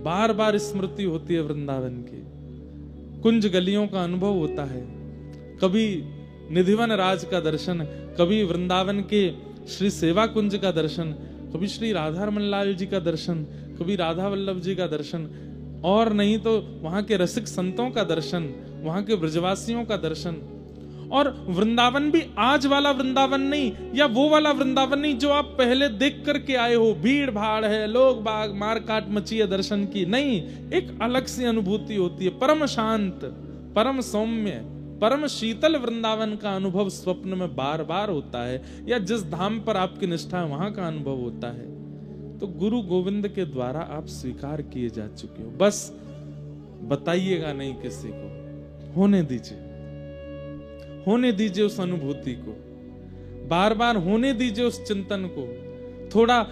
A: बार बार स्मृति होती है वृंदावन की। कुंज गलियों का अनुभव होता है, कभी निधिवन राज का दर्शन, कभी वृंदावन के श्री सेवा कुंज का दर्शन, कभी श्री राधा रमन लाल जी का दर्शन, कभी राधा वल्लभ जी का दर्शन, और नहीं तो वहां के रसिक संतों का दर्शन, वहां के ब्रजवासियों का दर्शन। और वृंदावन भी आज वाला वृंदावन नहीं, या वो वाला वृंदावन नहीं जो आप पहले देख करके आए हो, भीड़ भाड़ है, लोग बाग मार काट मची है दर्शन की, नहीं, एक अलग सी अनुभूति होती है। परम शांत, परम सौम्य, परम शीतल वृंदावन का अनुभव स्वप्न में बार बार होता है, या जिस धाम पर आपकी निष्ठा है वहां का अनुभव होता है। तो गुरु गोविंद के द्वारा आप स्वीकार किए जा चुके हो, बस बताइएगा नहीं किसी को, होने दीजिए, होने दीजिए उस अनुभूति को, बार बार होने दीजिए उस चिंतन को। थोड़ा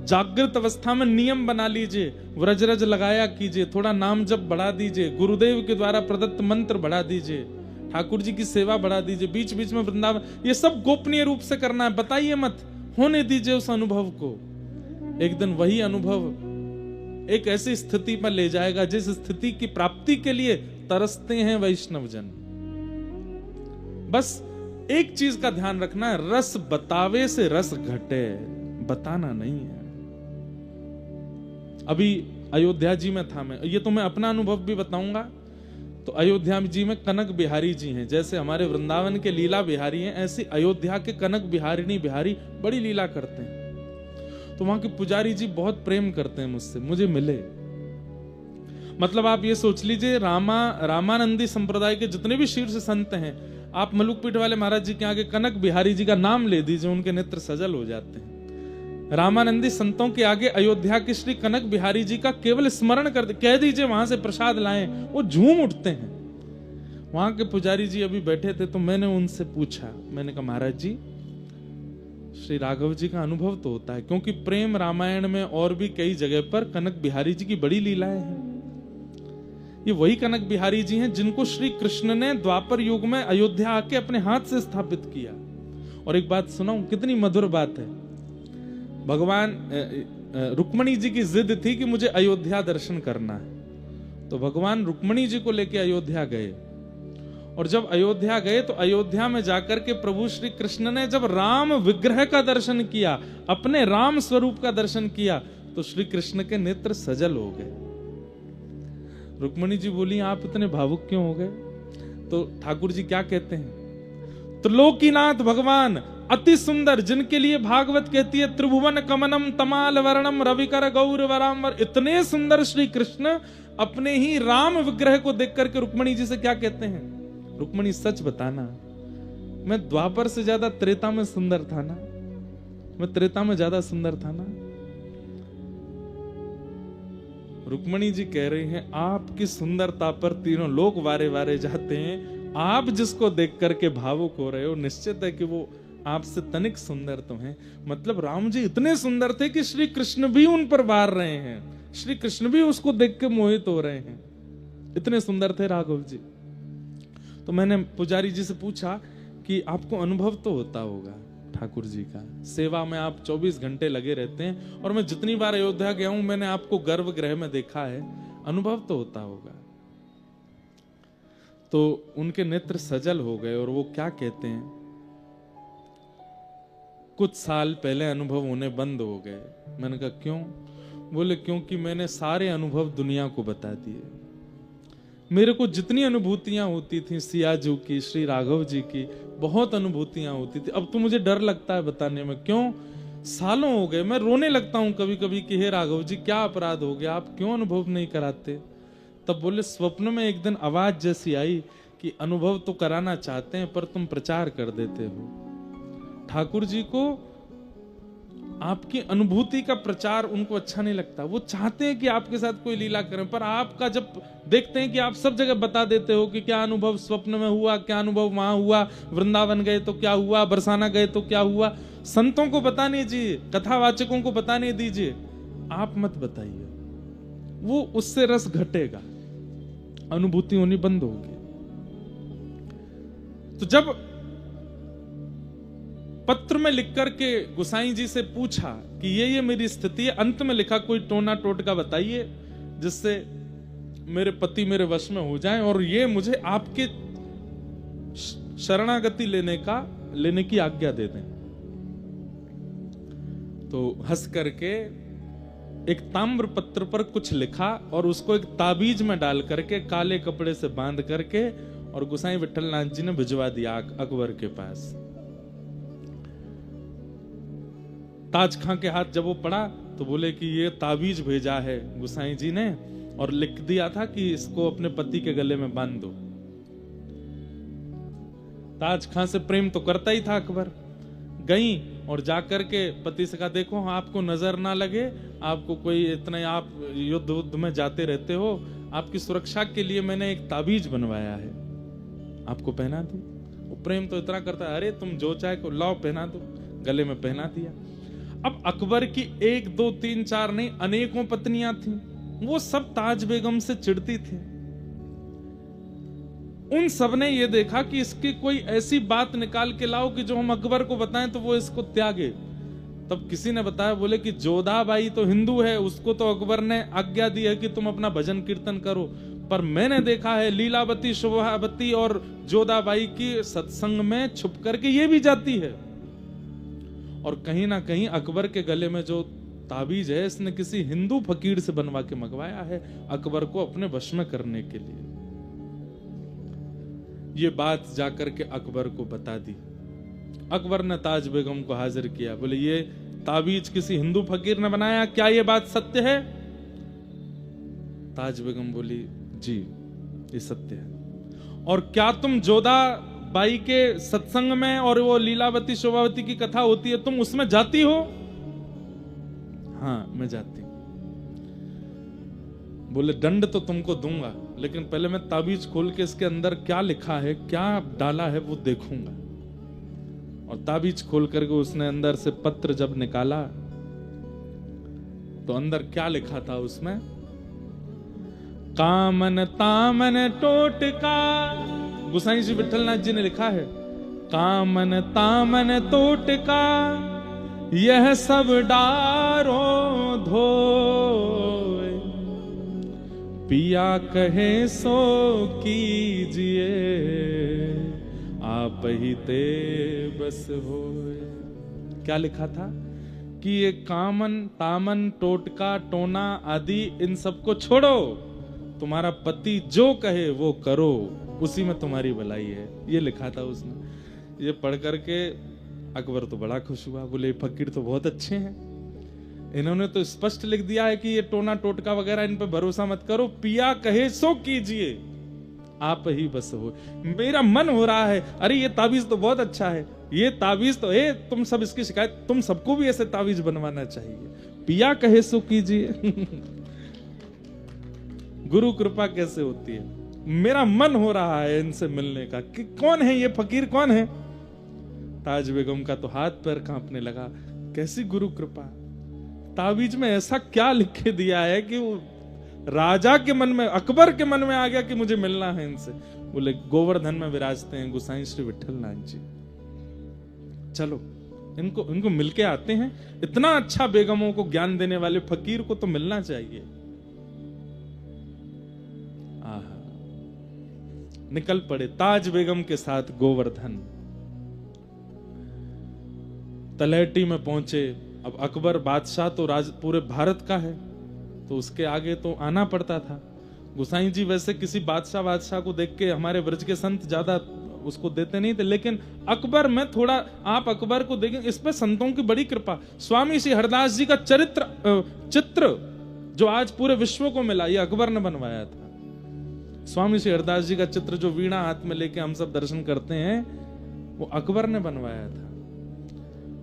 A: जागृत अवस्था में नियम बना लीजिए, व्रज रज लगाया कीजिए, थोड़ा नाम जप बढ़ा दीजिए, गुरुदेव के द्वारा प्रदत्त मंत्र बढ़ा दीजिए, ठाकुर जी की सेवा बढ़ा दीजिए, बीच बीच में वृंदावन, ये सब गोपनीय रूप से करना है, बताइए मत, होने दीजिए उस अनुभव को। एक दिन वही अनुभव एक ऐसी स्थिति पर ले जाएगा जिस स्थिति की प्राप्ति के लिए तरसते हैं वैष्णव जन। बस एक चीज का ध्यान रखना है, रस बतावे से रस घटे, बताना नहीं है। अभी अयोध्या जी में था मैं, ये तो मैं अपना अनुभव भी बताऊंगा। तो अयोध्या जी में कनक बिहारी जी हैं, जैसे हमारे वृंदावन के लीला बिहारी हैं, ऐसे अयोध्या के कनक बिहारिणी बिहारी बड़ी लीला करते हैं। तो वहां के पुजारी जी बहुत प्रेम करते हैं मुझसे, मुझे मिले। मतलब आप ये सोच लीजिए, रामानंदी संप्रदाय के जितने भी शीर्ष संत हैं, आप मलुकपीठ वाले महाराज जी के आगे कनक बिहारी जी का नाम ले दीजिए, उनके नेत्र सजल हो जाते हैं। रामानंदी संतों के आगे अयोध्या के श्री कनक बिहारी जी का केवल स्मरण कर कह दीजिए वहां से प्रसाद लाएं, वो झूम उठते हैं। वहां के पुजारी जी अभी बैठे थे तो मैंने उनसे पूछा, मैंने कहा महाराज जी श्री राघव जी का अनुभव तो होता है, क्योंकि प्रेम रामायण में और भी कई जगह पर कनक बिहारी जी की बड़ी लीलाएं हैं। ये वही कनक बिहारी जी हैं जिनको श्री कृष्ण ने द्वापर युग में अयोध्या आके अपने हाथ से स्थापित किया। और एक बात सुनाऊं, कितनी मधुर बात है। भगवान रुक्मणी जी की जिद थी कि मुझे अयोध्या दर्शन करना है, तो भगवान रुक्मणी जी को लेकर अयोध्या गए। और जब अयोध्या गए तो अयोध्या में जाकर के प्रभु श्री कृष्ण ने जब राम विग्रह का दर्शन किया, अपने राम स्वरूप का दर्शन किया, तो श्री कृष्ण के नेत्र सजल हो गए। रुक्मणी जी बोली आप इतने भावुक क्यों हो गए? तो ठाकुर जी क्या कहते हैं, त्रिलोकीनाथ भगवान अति सुंदर, जिनके लिए भागवत कहती है त्रिभुवन कमनम तमाल वर्णम रविकर गौर वरांबर, इतने सुंदर श्री कृष्ण अपने ही राम विग्रह को देख करके रुक्मणी जी से क्या कहते हैं, रुक्मणी सच बताना, मैं द्वापर से ज्यादा त्रेता में सुंदर था ना, मैं त्रेता में ज्यादा सुंदर था ना। रुक्मणी जी कह रही हैं आपकी सुंदरता पर तीनों लोग वारे वारे जाते हैं, आप जिसको देख करके भावुक हो रहे हो निश्चित है कि वो आपसे तनिक सुंदर तो हैं। मतलब राम जी इतने सुंदर थे कि श्री कृष्ण भी उन पर वार रहे हैं, श्री कृष्ण भी उसको देख के मोहित हो रहे हैं, इतने सुंदर थे राघव जी। तो मैंने पुजारी जी से पूछा कि आपको अनुभव तो होता होगा ठाकुर जी का, सेवा में आप 24 घंटे लगे रहते हैं, और मैं जितनी बार अयोध्या गया हूं मैंने आपको गर्भगृह में देखा है, अनुभव तो होता होगा। तो उनके नेत्र सजल हो गए और वो क्या कहते हैं, कुछ साल पहले अनुभव होने बंद हो गए। मैंने कहा क्यों? बोले क्योंकि मैंने सारे अनुभव दुनिया को बता दिए। मेरे को जितनी अनुभूतियां होती थी सियाजू की, श्री राघव जी की, बहुत अनुभूतियां होती थी, अब तो मुझे डर लगता है बताने में। क्यों? सालों हो गए, मैं रोने लगता हूं कभी कभी कि हे राघव जी क्या अपराध हो गया, आप क्यों अनुभव नहीं कराते? तब बोले स्वप्न में एक दिन आवाज जैसी आई कि अनुभव तो कराना चाहते हैं पर तुम प्रचार कर देते हो। ठाकुर जी को आपकी अनुभूति का प्रचार उनको अच्छा नहीं लगता, वो चाहते हैं कि आपके साथ कोई लीला करें, पर आपका जब देखते हैं कि आप सब जगह बता देते हो कि क्या अनुभव स्वप्न में हुआ, क्या अनुभव वहां हुआ, वृंदावन गए तो क्या हुआ, बरसाना गए तो क्या हुआ, संतों को बताने दीजिए, कथावाचकों को बताने दीजिए, आप मत बताइए, वो उससे रस घटेगा, अनुभूति होनी बंद होगी। तो जब पत्र में लिख करके गुसाई जी से पूछा कि ये मेरी स्थिति है, अंत में लिखा कोई टोना टोटका बताइए जिससे मेरे पति मेरे वश में हो जाएं और ये मुझे आपके शरणागति लेने की आज्ञा दे दें। तो हंस करके एक ताम्र पत्र पर कुछ लिखा और उसको एक ताबीज में डाल करके काले कपड़े से बांध करके और गुसाई विठलनाथ जी ने भिजवा दिया अकबर के पास। ताज खां के हाथ जब वो पड़ा तो बोले कि ये ताबीज भेजा है गुसाई जी ने और लिख दिया था कि इसको अपने पति के गले में बांध दो। ताज खां से प्रेम तो करता ही था अकबर। गई और जाकर के पति से कहा देखो आपको नजर ना लगे, आपको कोई इतने आप युद्ध में जाते रहते हो, आपकी सुरक्षा के लिए मैंने एक ताबीज बनवाया है, आपको पहना दूं। वो प्रेम तो इतना करता है, अरे तुम जो चाहे को लाओ पहना दो, गले में पहना दिया। अब अकबर की 1 2 3 4 नहीं अनेकों पत्नियां थीं, वो सब ताज बेगम से चिढ़ती थी। उन सब ने ये देखा कि इसकी कोई ऐसी बात निकाल के लाओ कि जो हम अकबर को बताएं तो वो इसको त्यागे। तब किसी ने बताया, बोले कि जोधाबाई तो हिंदू है, उसको तो अकबर ने आज्ञा दी है कि तुम अपना भजन कीर्तन करो, पर मैंने देखा है लीलावती शोभावती और जोधाबाई की सत्संग में छुप करके ये भी जाती है। और कहीं ना कहीं अकबर के गले में जो ताबीज है इसने किसी हिंदू फकीर से बनवा के मंगवाया है अकबर को अपने वश में करने के लिए। ये बात जाकर के अकबर को बता दी। अकबर ने ताज बेगम को हाजिर किया, बोले ये ताबीज किसी हिंदू फकीर ने बनाया, क्या ये बात सत्य है? ताज बेगम बोली जी ये सत्य है। और क्या तुम जोधा बाई के सत्संग में और वो लीलावती शोभावती की कथा होती है, तुम उसमें जाती हो? हाँ मैं जाती हूं। बोले दंड तो तुमको दूंगा, लेकिन पहले मैं ताबीज खोल के इसके अंदर क्या लिखा है, क्या डाला है वो देखूंगा। और ताबीज खोल करके उसने अंदर से पत्र जब निकाला तो अंदर क्या लिखा था उसमें, कामन तामन टोटका। गोसाई जी विठलनाथ जी ने लिखा है, कामन तामन टोटका यह सब डारो धोए, पिया कहे सो कीजिए, आप ही ते बस होए। क्या लिखा था कि ये कामन तामन टोटका टोना आदि इन सबको छोड़ो, तुम्हारा पति जो कहे वो करो, उसी में तुम्हारी भलाई है। ये लिखा था उसने। ये पढ़ करके अकबर तो बड़ा खुश हुआ, बोले फकीर तो बहुत अच्छे हैं, इन्होंने तो स्पष्ट लिख दिया है कि ये टोना टोटका वगैरह इन पे भरोसा मत करो, पिया कहे सो कीजिए, आप ही बस हो। मेरा मन हो रहा है, अरे ये ताबीज तो बहुत अच्छा है, ये ताबीज तो है, तुम सब इसकी शिकायत, तुम सबको भी ऐसे ताबीज बनवाना चाहिए, पिया कहे सो कीजिए। गुरु कृपा कैसे होती है। मेरा मन हो रहा है इनसे मिलने का कि कौन है ये फकीर, कौन है। ताज बेगम का तो हाथ पैर कांपने लगा, कैसी गुरु कृपा। ताबीज में ऐसा क्या लिख के दिया है कि वो राजा के मन में, अकबर के मन में आ गया कि मुझे मिलना है इनसे। बोले गोवर्धन में विराजते हैं गोसाई श्री विठलनाथ जी, चलो इनको मिलके आते हैं। इतना अच्छा बेगमों को ज्ञान देने वाले फकीर को तो मिलना चाहिए। निकल पड़े ताज बेगम के साथ गोवर्धन। तलहटी में पहुंचे। अब अकबर बादशाह तो पूरे भारत का है, तो उसके आगे तो आना पड़ता था। गोसाई जी वैसे किसी बादशाह को देख के, हमारे ब्रज के संत ज्यादा उसको देते नहीं थे, लेकिन अकबर में थोड़ा, आप अकबर को देखें, इस पे संतों की बड़ी कृपा। स्वामी श्री हरदास जी का चित्र जो आज पूरे विश्व को मिला, ये अकबर ने बनवाया था। स्वामी श्री हरदास जी का चित्र जो वीणा हाथ में लेके हम सब दर्शन करते हैं, वो अकबर ने बनवाया था।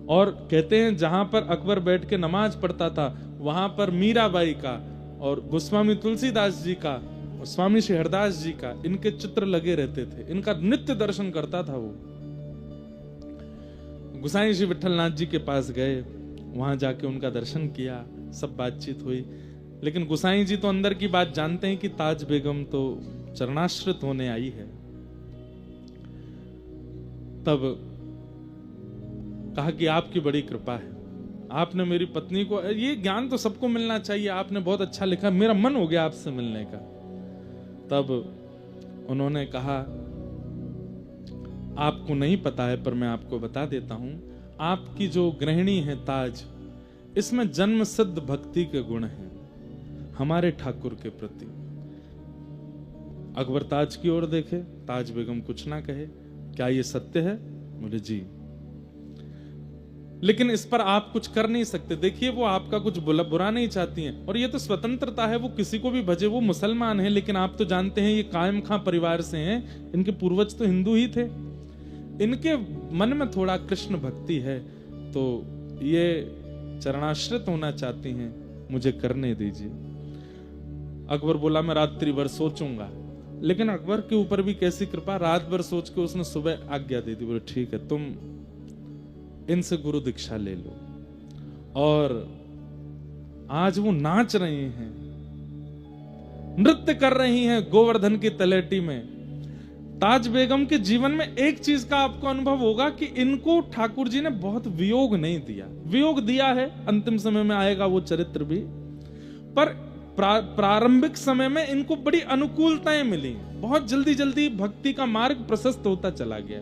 A: और कहते हैं जहां पर अकबर बैठ के नमाज पढ़ता था, वहां पर मीराबाई का और गोस्वामी तुलसीदास जी का और स्वामी श्री हरदास जी का, इनके चित्र लगे रहते थे। इनका नित्य दर्शन करता था वो। गोसाई श्री विठलनाथ जी के पास गए, वहां जाके उनका दर्शन किया, सब बातचीत हुई। लेकिन गोसाई जी तो अंदर की बात जानते हैं कि ताज बेगम तो चरणाश्रित होने आई है। तब कहा कि आपकी बड़ी कृपा है, आपने मेरी पत्नी को, ये ज्ञान तो सबको मिलना चाहिए, आपने बहुत अच्छा लिखा, मेरा मन हो गया आपसे मिलने का। तब उन्होंने कहा, आपको नहीं पता है पर मैं आपको बता देता हूं, आपकी जो गृहिणी है ताज, इसमें जन्म सिद्ध भक्ति के गुण हैं हमारे ठाकुर के प्रति। अकबर ताज की ओर देखे, ताज बेगम कुछ ना कहे। क्या ये सत्य है? बोले जी, लेकिन इस पर आप कुछ कर नहीं सकते। देखिए वो आपका कुछ बुरा नहीं चाहती हैं, और ये तो स्वतंत्रता है, वो किसी को भी भजे। वो मुसलमान है, लेकिन आप तो जानते हैं ये कायम खां परिवार से हैं, इनके पूर्वज तो हिंदू ही थे। इनके मन में थोड़ा कृष्ण भक्ति है, तो ये चरणाश्रित होना चाहती हैं, मुझे करने दीजिए। अकबर बोला, मैं रात्रि भर सोचूंगा। लेकिन अकबर के ऊपर भी कैसी कृपा, रात भर सोच के उसने सुबह आज्ञा दे दी। बोले ठीक है, तुम इनसे गुरु दीक्षा ले लो। और आज वो नाच रही हैं, नृत्य कर रही हैं गोवर्धन की तलहटी में। ताज बेगम के जीवन में एक चीज का आपको अनुभव होगा कि इनको ठाकुर जी ने बहुत वियोग नहीं दिया। वियोग दिया है, अंतिम समय में आएगा वो चरित्र भी, पर प्रारंभिक समय में इनको बड़ी अनुकूलताएं मिली। बहुत जल्दी जल्दी भक्ति का मार्ग प्रशस्त होता चला गया।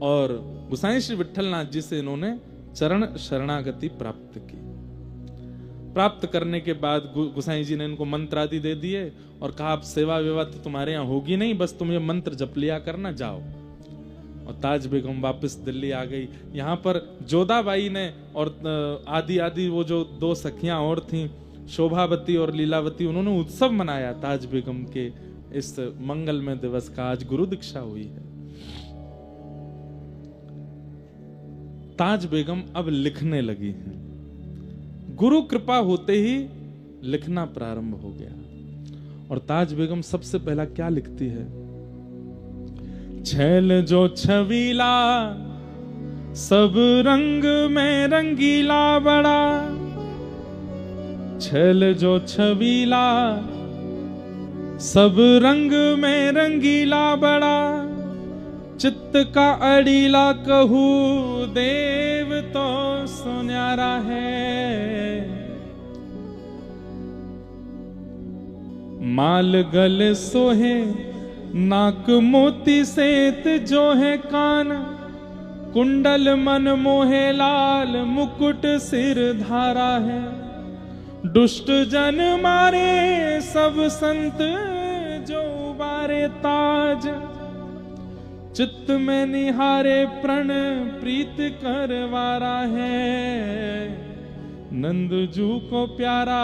A: और गोसाई श्री विठलनाथ जी से इन्होंने चरण शरणागति प्राप्त की। प्राप्त करने के बाद गोसाई जी ने इनको मंत्र आदि दे दिए और कहा, अब सेवा वेवा तो तुम्हारे यहाँ होगी नहीं, बस तुम ये मंत्र जप लिया करना, जाओ। और ताज बेगम वापस दिल्ली आ गई। यहाँ पर जोधाबाई ने और आदि वो जो दो सखियां और थीं, शोभावती और लीलावती, उन्होंने उत्सव मनाया ताज बेगम के इस मंगलमय दिवस का। आज गुरु दीक्षा हुई है। ताज बेगम अब लिखने लगी हैं। गुरु कृपा होते ही लिखना प्रारंभ हो गया। और ताज बेगम सबसे पहला क्या लिखती है? छैल जो छबीला सब रंग में रंगीला बड़ा, छैल जो छबीला सब रंग में रंगीला बड़ा, चित्त का अड़ीला कहू देव तो सुन्यारा है। माल गल सोहे नाक मोती सेत जो है कान, कुंडल मन मोहे लाल मुकुट सिर धारा है। दुष्ट जन मारे सब संत जो उबारे ताज, चित्त में निहारे प्रण प्रीत करवारा है। नंदजू को प्यारा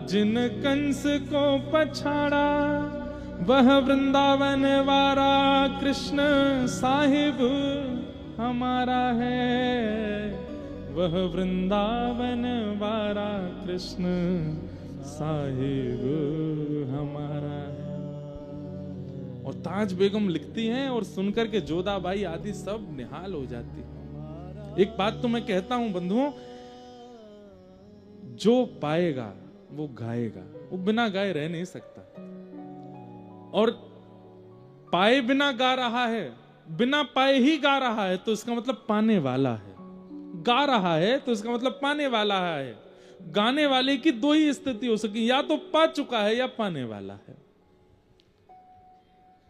A: जिन कंस को पछाड़ा, वह वृंदावन वारा कृष्ण साहिब हमारा है। वह वृंदावन वारा कृष्ण साहिब हमारा है। और ताज बेगम लिखती हैं और सुनकर के जोधाबाई आदि सब निहाल हो जाती है। एक बात तो मैं कहता हूं बंधुओं, जो पाएगा वो गाएगा, वो बिना गाए रह नहीं सकता। और पाए बिना गा रहा है, बिना पाए ही गा रहा है, तो इसका मतलब पाने वाला है। गा रहा है तो इसका मतलब पाने वाला है। गाने वाले की दो ही स्थिति हो सकी, या तो पा चुका है या पाने वाला है।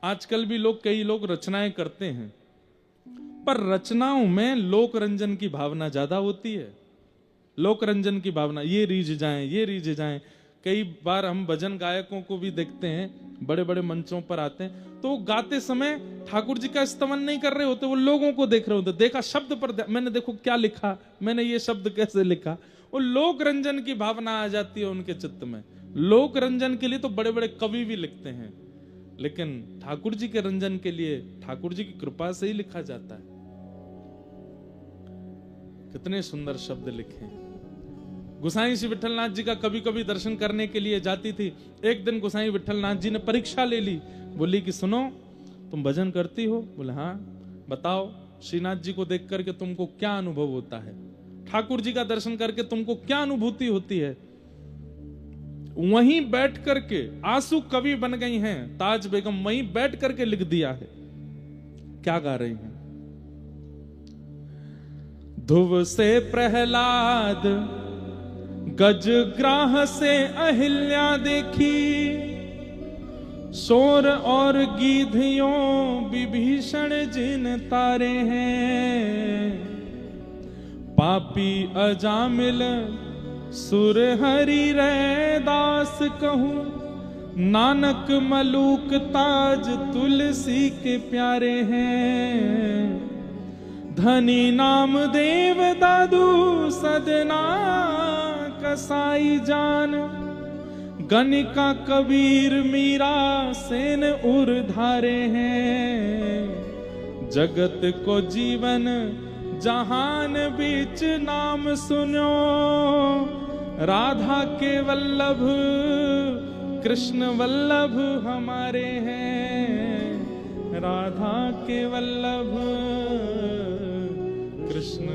A: आजकल भी कई लोग रचनाएं करते हैं, पर रचनाओं में लोक रंजन की भावना ज्यादा होती है। लोक रंजन की भावना, ये रीझ जाएं, ये रीझ जाएं। कई बार हम भजन गायकों को भी देखते हैं, बड़े बड़े मंचों पर आते हैं, तो गाते समय ठाकुर जी का स्तवन नहीं कर रहे होते, वो लोगों को देख रहे होते। देखा शब्द पर, मैंने देखो क्या लिखा, मैंने ये शब्द कैसे लिखा। वो लोक रंजन की भावना आ जाती है उनके चित्त में। लोक रंजन के लिए तो बड़े बड़े कवि भी लिखते हैं, लेकिन ठाकुर जी के रंजन के लिए ठाकुर जी की कृपा से ही लिखा जाता है। कितने सुंदर शब्द लिखे हैं। गोसाई श्री विठलनाथ जी का कभी कभी दर्शन करने के लिए जाती थी। एक दिन गोसाई विठलनाथ जी ने परीक्षा ले ली। बोली कि सुनो, तुम भजन करती हो? बोले हाँ। बताओ श्रीनाथ जी को देख करके तुमको क्या अनुभव होता है? ठाकुर जी का दर्शन करके तुमको क्या अनुभूति होती है? वहीं बैठ करके आंसू कवि बन गई हैं ताज बेगम, वहीं बैठ करके लिख दिया है। क्या गा रही हैं? ध्रुव से प्रहलाद, गजग्राह से अहिल्या देखी, शोर और गीधियों विभीषण जिन तारे हैं। पापी अजामिल सुर हरि रैदास कहूं, नानक मलूक ताज तुलसी के प्यारे हैं। धनी नाम देव दादू सदना कसाई जान, गणिका कबीर मीरा सेन उर धारे हैं। जगत को जीवन जहान बीच नाम सुनो, राधा के वल्लभ कृष्ण वल्लभ हमारे हैं। राधा के वल्लभ कृष्ण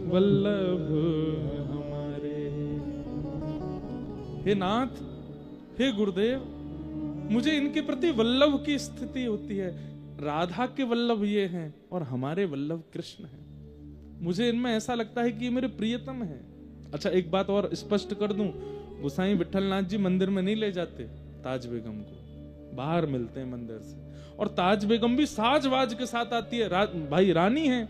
A: वल्लभ हमारे। हे नाथ, हे गुरुदेव, मुझे इनके प्रति वल्लभ की स्थिति होती है। राधा के वल्लभ ये हैं और हमारे वल्लभ कृष्ण हैं। मुझे इनमें ऐसा लगता है कि ये मेरे प्रियतम हैं। अच्छा, एक बात और स्पष्ट कर दूं, गोसाई विठलनाथ जी मंदिर में नहीं ले जाते ताज बेगम को, बाहर मिलते हैं मंदिर से। और ताज बेगम भी साजवाज के साथ आती है। भाई रानी है,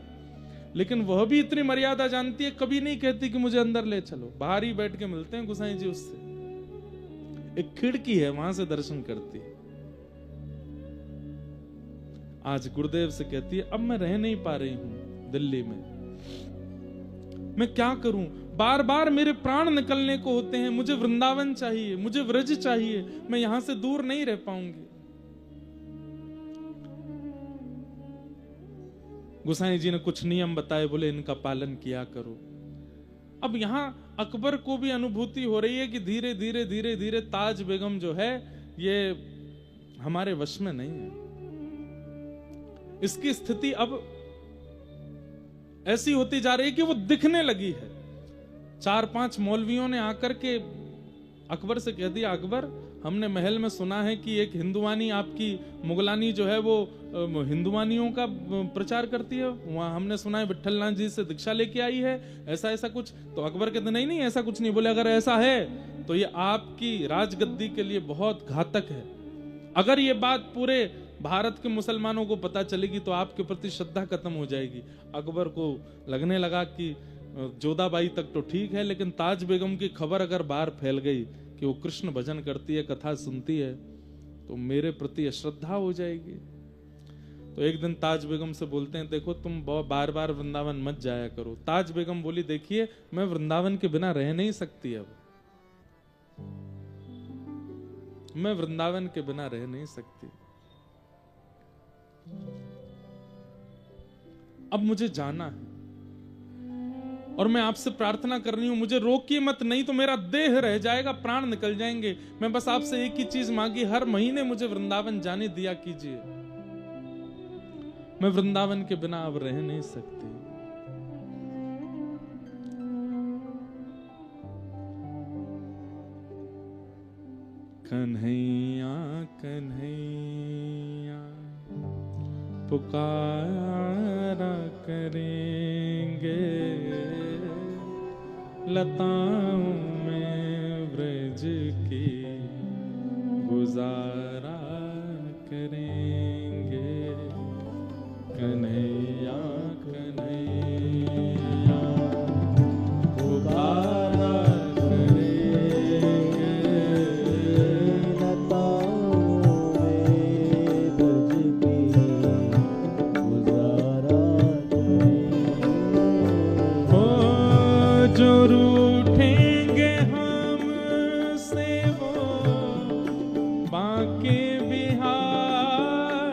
A: लेकिन वह भी इतनी मर्यादा जानती है, कभी नहीं कहती कि मुझे अंदर ले चलो। बाहर ही बैठ के मिलते हैं गोसाई जी उससे। एक खिड़की है, वहां से दर्शन करती है। आज गुरुदेव से कहती है, अब मैं रह नहीं पा रही हूं दिल्ली में, मैं क्या करूं? बार बार मेरे प्राण निकलने को होते हैं। मुझे वृंदावन चाहिए, मुझे व्रज चाहिए, मैं यहां से दूर नहीं रह पाऊंगी। गोसाई जी ने कुछ नियम बताए, बोले इनका पालन किया करो। अब यहां अकबर को भी अनुभूति हो रही है कि धीरे धीरे धीरे धीरे ताज बेगम जो है ये हमारे वश में नहीं है। इसकी स्थिति अब ऐसी होती जा रही है कि वो दिखने लगी है। 4-5 मौलवियों ने आकर के अकबर से कह दिया, अकबर हमने महल में सुना है कि एक हिंदुवानी आपकी मुगलानी जो है वो हिंदुवानियों का प्रचार करती है, वहां हमने सुना है विठलनाथ जी से दीक्षा लेके आई है, ऐसा ऐसा कुछ। तो अकबर कहते नहीं नहीं ऐसा कुछ नहीं। बोले अगर ऐसा है तो ये आपकी राजगद्दी के लिए बहुत घातक है। अगर ये बात पूरे भारत के मुसलमानों को पता चलेगी तो आपके प्रति श्रद्धा खत्म हो जाएगी। अकबर को लगने लगा कि जोधाबाई तक तो ठीक है, लेकिन ताज बेगम की खबर अगर बाहर फैल गई कि वो कृष्ण भजन करती है, कथा सुनती है, तो मेरे प्रति अश्रद्धा हो जाएगी। तो एक दिन ताज बेगम से बोलते हैं, देखो तुम बार बार वृंदावन मत जाया करो। ताज बेगम बोली, देखिए मैं वृंदावन के बिना रह नहीं सकती, अब मैं वृंदावन के बिना रह नहीं सकती, अब मुझे जाना है और मैं आपसे प्रार्थना कर रही हूं, मुझे रोकिए मत, नहीं तो मेरा देह रह जाएगा, प्राण निकल जाएंगे। मैं बस आपसे एक ही चीज मांगी, हर महीने मुझे वृंदावन जाने दिया कीजिए, मैं वृंदावन के बिना अब रह नहीं सकती। कन्हैया कन्हैया पुकारा करेंगे, लताओं में ब्रज की गुजारा करेंगे। कन्हैया कन्हैया पुकारा करेंगे,
B: लताओं में ब्रज की गुजारा करेंगे।
A: हो जो रूठेंगे हमसे वो बांके बिहारी,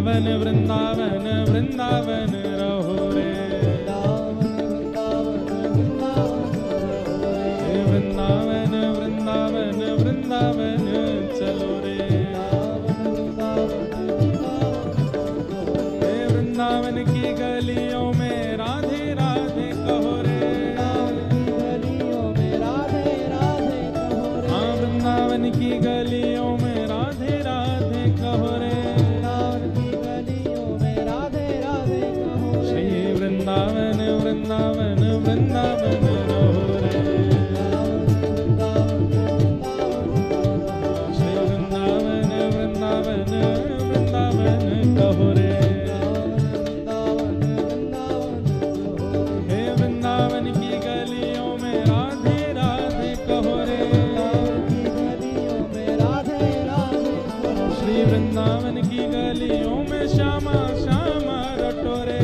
A: वृंदावन वृंदावन वृंदावन रहो रे, वृंदावन वृंदावन वृंदावन चलो रे, वृंदावन की गलियों में राधे राधे कहो रे, हाँ वृंदावन की गलियों में राधे राधे कहो रे, श्री वृंदावन वृंदावन वृंदावन रहो रे, श्री वृंदावन वृंदावन वृंदावन कहो रे, हे वृंदावन की गलियों में राधे राधे कहो रे, श्री वृंदावन की गलियों में श्यामा श्यामा रटो रे,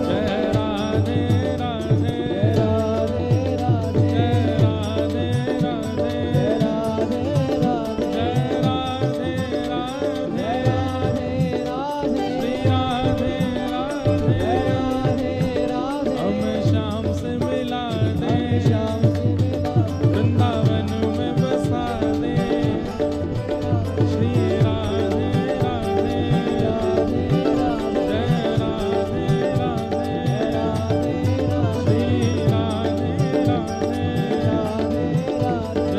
A: जय राधे राधे, जय राधे राधे, जय राधे राधे, श्री राधे राधे, हम श्याम से मिला दे, वृंदावन में बसा दे, श्री राधे राधे, जय राधे राधे, श्री राधे राधे, जय राधे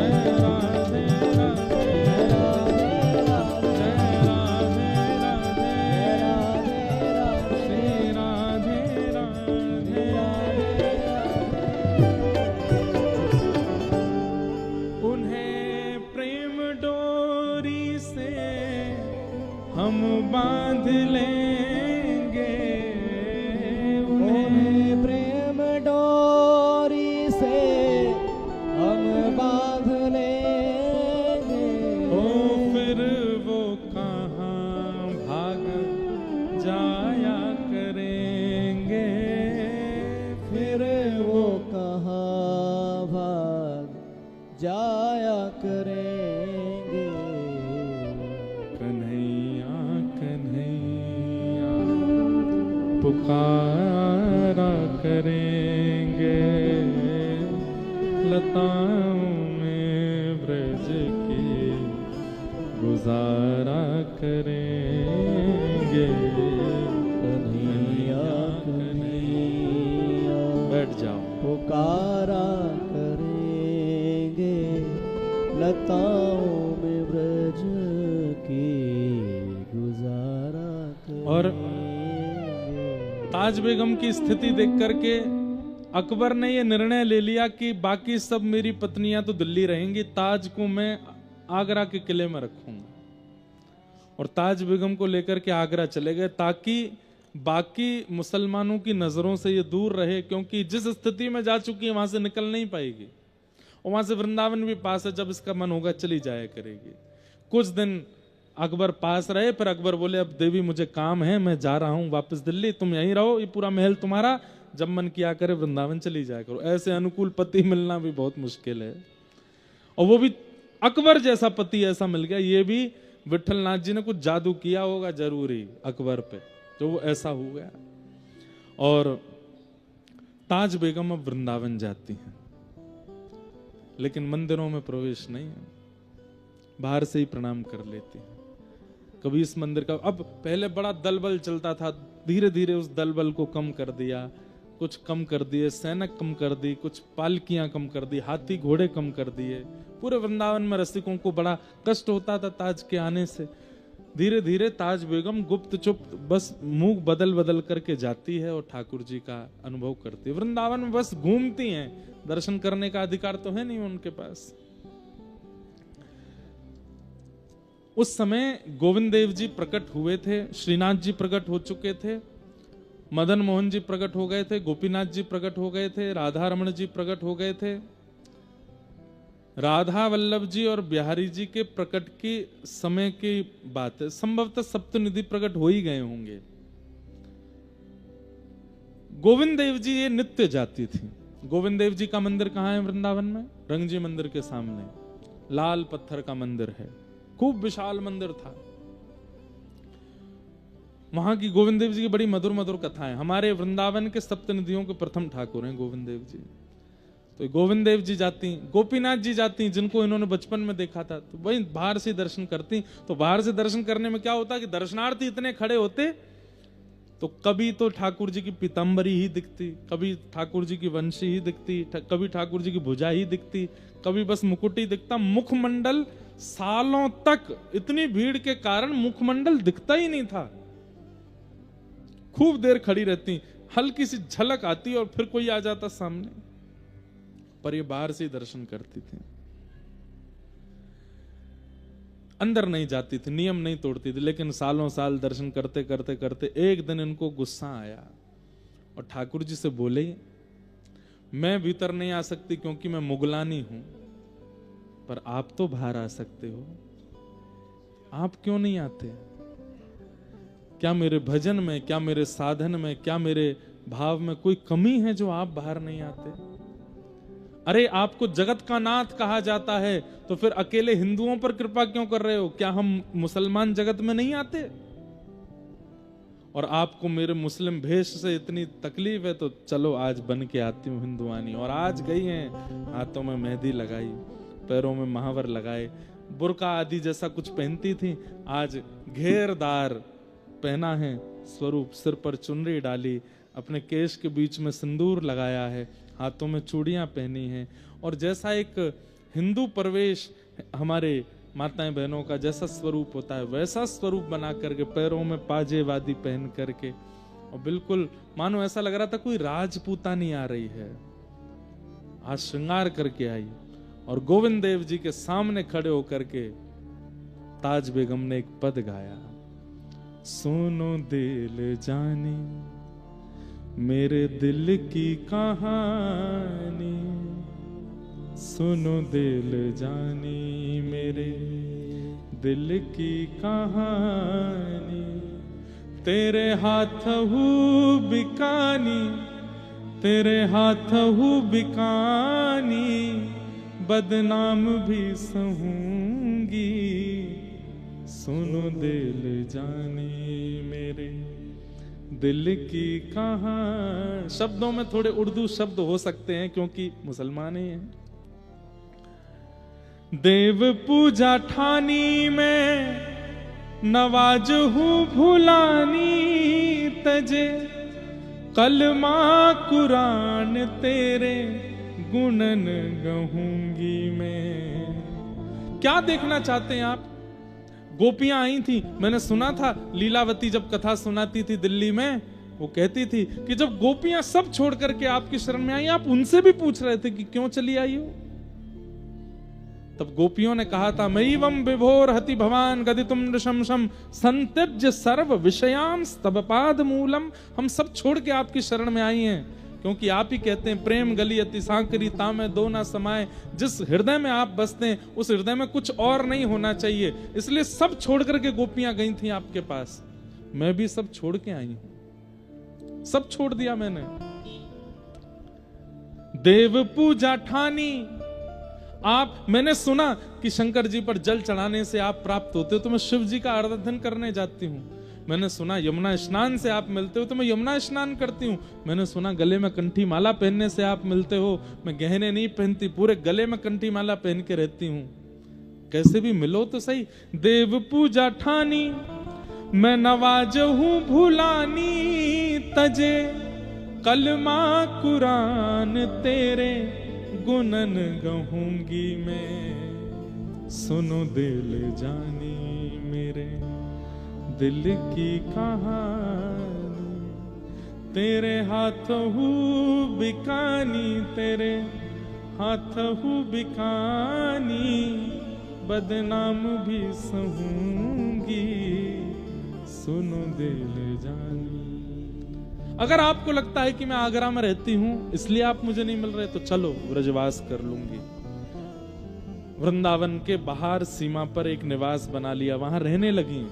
A: राधे, जय राधे राधे, श्री राधे राधे। उन्हें प्रेम डोरी से हम बांध लेंगे, उन्हें
B: प्रेम डोरी से हम बांध लेंगे,
A: ओ फिर वो कहाँ भाग जाया करेंगे,
B: फिर वो कहाँ भाग जाया करेंगे,
A: कन्हैया कन्हैया पुकारा करेंगे, लताओं में ब्रज की गुजारा करेंगे,
B: कन्हैया कन्हैया
A: बैठ जाओ,
B: पुकारा करेंगे, लताओं में ब्रज की गुजारा
A: और
B: करेंगे।
A: ताज बेगम की स्थिति देख करके अकबर ने ये निर्णय ले लिया कि बाकी सब मेरी पत्नियां तो दिल्ली रहेंगी, ताज को मैं आगरा के किले में रखूंगा, और ताज बेगम को लेकर के आगरा चले गए ताकि बाकी मुसलमानों की नजरों से ये दूर रहे, क्योंकि जिस स्थिति में जा चुकी है वहां से निकल नहीं पाएगी, और वहां से वृंदावन भी पास है, जब इसका मन होगा चली जाया करेगी। कुछ दिन अकबर पास रहे, फिर अकबर बोले अब देवी मुझे काम है, मैं जा रहा हूं वापस दिल्ली, तुम यहीं रहो, ये पूरा महल तुम्हारा, जब मन किया करे वृंदावन चली जाया करो। ऐसे अनुकूल पति मिलना भी बहुत मुश्किल है, और वो भी अकबर जैसा पति ऐसा मिल गया। ये भी विठलनाथ जी ने कुछ जादू किया होगा जरूरी अकबर पे, तो वो ऐसा हो गया। और ताज बेगम अब वृंदावन जाती हैं, लेकिन मंदिरों में प्रवेश नहीं है, बाहर से ही प्रणाम कर लेती हैं। कभी इस मंदिर का, अब पहले बड़ा दलबल चलता था, धीरे धीरे उस दलबल को कम कर दिया, कुछ कम कर दिए, सैनिक कम कर दी, कुछ पालकियां कम कर दी, हाथी घोड़े कम कर दिए। पूरे वृंदावन में रसिकों को बड़ा कष्ट होता था ताज के आने से। धीरे धीरे ताज बेगम गुप्त चुप्त बस मुंह बदल बदल करके जाती है और ठाकुर जी का अनुभव करती है। वृंदावन में बस घूमती हैं, दर्शन करने का अधिकार तो है नहीं उनके पास। उस समय गोविंद देव जी प्रकट हुए थे, श्रीनाथ जी प्रकट हो चुके थे, मदन मोहन जी प्रकट हो गए थे, गोपीनाथ जी प्रकट हो गए थे, राधा रमण जी प्रकट हो गए थे। राधा वल्लभ जी और बिहारी जी के प्रकट की समय की बात है, संभवतः सप्तनिधि प्रकट हो ही गए होंगे। गोविंद देव जी ये नित्य जाती थी। गोविंद देव जी का मंदिर कहाँ है वृंदावन में? रंगजी मंदिर के सामने लाल पत्थर का मंदिर है, खूब विशाल मंदिर था। वहां की गोविंद देव जी की बड़ी मधुर मधुर कथाएं। हमारे वृंदावन के सप्तनिधियों के प्रथम ठाकुर हैं गोविंद देव जी। तो गोविंद देव जी जाती, गोपीनाथ जी जाती, जिनको इन्होंने बचपन में देखा था, तो वही बाहर से दर्शन करती। तो बाहर से दर्शन करने में क्या होता कि दर्शनार्थी इतने खड़े होते, तो कभी तो ठाकुर जी की पीताम्बरी ही दिखती, कभी ठाकुर जी की वंशी ही दिखती, कभी ठाकुर जी की भुजा ही दिखती, कभी बस मुकुट ही दिखता। मुखमंडल सालों तक इतनी भीड़ के कारण मुखमंडल दिखता ही नहीं था। खूब देर खड़ी रहती, हल्की सी झलक आती और फिर कोई आ जाता सामने, पर ये बाहर से ही दर्शन करती थी, अंदर नहीं जाती थी, नियम नहीं तोड़ती थी। लेकिन सालों साल दर्शन करते करते करते एक दिन इनको गुस्सा आया और ठाकुर जी से बोले, मैं भीतर नहीं आ सकती क्योंकि मैं मुगलानी हूं, पर आप तो बाहर आ सकते हो, आप क्यों नहीं आते? क्या मेरे भजन में, क्या मेरे साधन में, क्या मेरे भाव में कोई कमी है जो आप बाहर नहीं आते? अरे आपको जगत का नाथ कहा जाता है, तो फिर अकेले हिंदुओं पर कृपा क्यों कर रहे हो? क्या हम मुसलमान जगत में नहीं आते? और आपको मेरे मुस्लिम भेष से इतनी तकलीफ है, तो चलो आज बन के आती हूँ हिंदुआनी। और आज गई हैं, हाथों में मेहंदी लगाई, पैरों में महावर लगाए, बुर्का आदि जैसा कुछ पहनती थी, आज घेरदार पहना है स्वरूप, सिर पर चुनरी डाली, अपने केश के बीच में सिंदूर लगाया है, हाथों में चूड़ियां पहनी हैं। और जैसा एक हिंदू प्रवेश हमारे माताएं बहनों का जैसा स्वरूप होता है, वैसा स्वरूप बना करके, पैरों में पाजे वादी पहन करके, और बिल्कुल मानो ऐसा लग रहा था कोई राजपूतानी आ रही है। आज श्रृंगार करके आई और गोविंद देव जी के सामने खड़े होकर के ताज बेगम ने एक पद गाया, सुनो दिल जानी मेरे दिल की कहानी, सुनो दिल जानी मेरे दिल की कहानी, तेरे हाथ हूँ बिकानी, तेरे हाथ हूँ बिकानी, बदनाम भी सहूंगी, सुनो दिल जानी मेरे दिल की कहानी। शब्दों में थोड़े उर्दू शब्द हो सकते हैं क्योंकि मुसलमान ही हैं। देव पूजा ठानी में नवाज हूँ भुलानी, तजे कलमा कुरान तेरे गुणन गहूंगी मैं। क्या देखना चाहते हैं आप? गोपियां आई थी, मैंने सुना था लीलावती जब कथा सुनाती थी दिल्ली में, वो कहती थी कि जब गोपियां सब छोड़ करके आपकी शरण में आई, आप उनसे भी पूछ रहे थे कि क्यों चली आई हो। तब गोपियों ने कहा था, मयिवम विभोर हति भवान गदितुम नृशंसम संत्यज्य सर्व विषयाम स्तवपाद मूलम। हम सब छोड़ के आपकी शरण में आई हैं क्योंकि आप ही कहते हैं प्रेम गली अति सांकरी तामे दो ना समाए। जिस हृदय में आप बसते हैं उस हृदय में कुछ और नहीं होना चाहिए, इसलिए सब छोड़ करके गोपियां गई थी आपके पास। मैं भी सब छोड़ के आई हूं, सब छोड़ दिया मैंने। देव पूजा ठानी, आप, मैंने सुना कि शंकर जी पर जल चढ़ाने से आप प्राप्त होते हो, तो मैं शिव जी का आराधन करने जाती हूँ। मैंने सुना यमुना स्नान से आप मिलते हो, तो मैं यमुना स्नान करती हूँ। मैंने सुना गले में कंठी माला पहनने से आप मिलते हो, मैं गहने नहीं पहनती, पूरे गले में कंठी माला पहन के रहती हूँ। कैसे भी मिलो तो सही। देव पूजा ठानी मैं नवाज हूँ भुलानी, तजे कलमा कुरान तेरे गुणन गहूंगी मैं। सुनो दिल जानी मेरे दिल की कहानी, तेरे हाथ हूँ बिकानी, तेरे हाथ हूँ बिकानी, बदनाम भी सहूंगी, सुनो दिल जानी। अगर आपको लगता है कि मैं आगरा में रहती हूं इसलिए आप मुझे नहीं मिल रहे, तो चलो ब्रजवास कर लूंगी। वृंदावन के बाहर सीमा पर एक निवास बना लिया, वहां रहने लगी।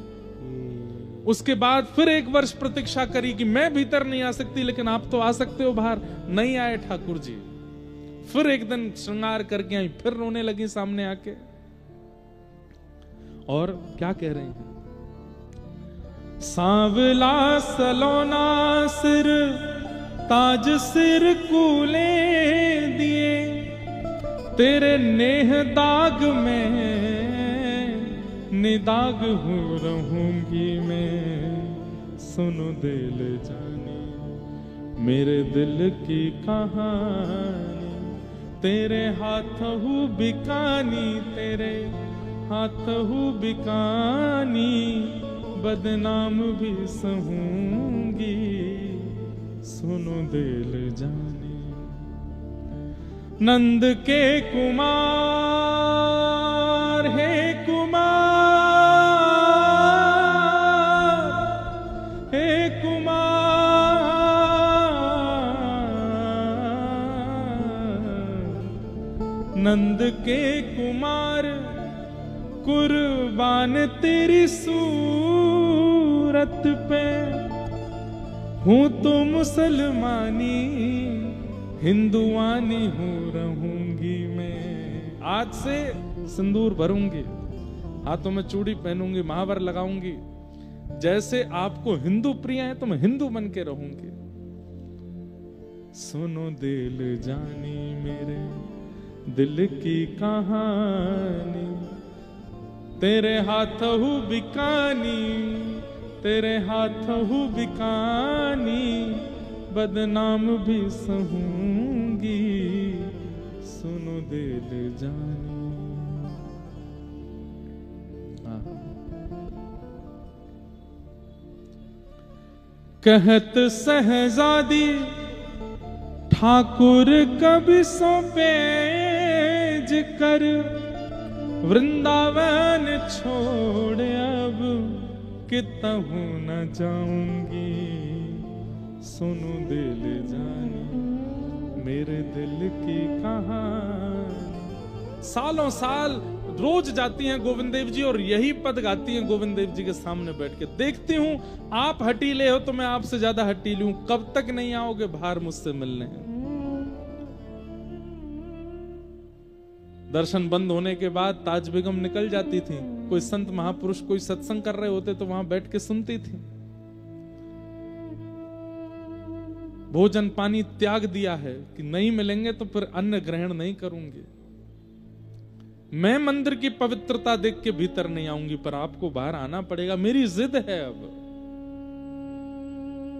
A: उसके बाद फिर 1 वर्ष प्रतीक्षा करी कि मैं भीतर नहीं आ सकती, लेकिन आप तो आ सकते हो बाहर। नहीं आए ठाकुर जी। फिर एक दिन श्रृंगार करके आई, फिर रोने लगी सामने आके। और क्या कह रहे हैं? सांवला सलोना सिर ताज सिर कूले दिए, तेरे नेह दाग में निदाग हो रहूंगी मैं। सुनो दिल जाने मेरे दिल की कहानी, तेरे हाथ हूँ बिकानी, तेरे हाथ हूँ बिकानी, बदनाम भी सहूंगी। सुनो दिल जाने नंद के कुमार हे कुमार हे कुमार, नंद के कुमार कुर्बान तेरी सूरत पे, हूँ तो मुसलमानी हिंदुआनी हो रहूंगी मैं। आज से सिंदूर भरूंगी, हाथों में चूड़ी पहनूंगी, महावर लगाऊंगी। जैसे आपको हिंदू प्रिय है तो मैं हिंदू बन के रहूंगी। सुनो दिल जानी मेरे दिल की कहानी, तेरे हाथ हूँ बिकानी, तेरे हाथ हूँ बिकानी, बदनाम भी सहूंगी। सुनो दिल जानी। कहत सहजादी ठाकुर कभी सौंपे जिकर, वृंदावन छोड़ अब कितहु न जाऊंगी। सुनो दिल जानी मेरे दिल की कहानी। सालों साल रोज जाती हैं गोविंद देव जी और यही पद गाती हैं गोविंद देव जी के सामने बैठ के। देखती हूं आप हटीले हो तो मैं आपसे ज्यादा हटीली हूं, कब तक नहीं आओगे बाहर मुझसे मिलने। दर्शन बंद होने के बाद ताज बेगम निकल जाती थी, कोई संत महापुरुष कोई सत्संग कर रहे होते तो वहां बैठ के सुनती थी। भोजन पानी त्याग दिया है कि नहीं मिलेंगे तो फिर अन्न ग्रहण नहीं करूंगी। मैं मंदिर की पवित्रता देख के भीतर नहीं आऊंगी, पर आपको बाहर आना पड़ेगा, मेरी जिद है अब।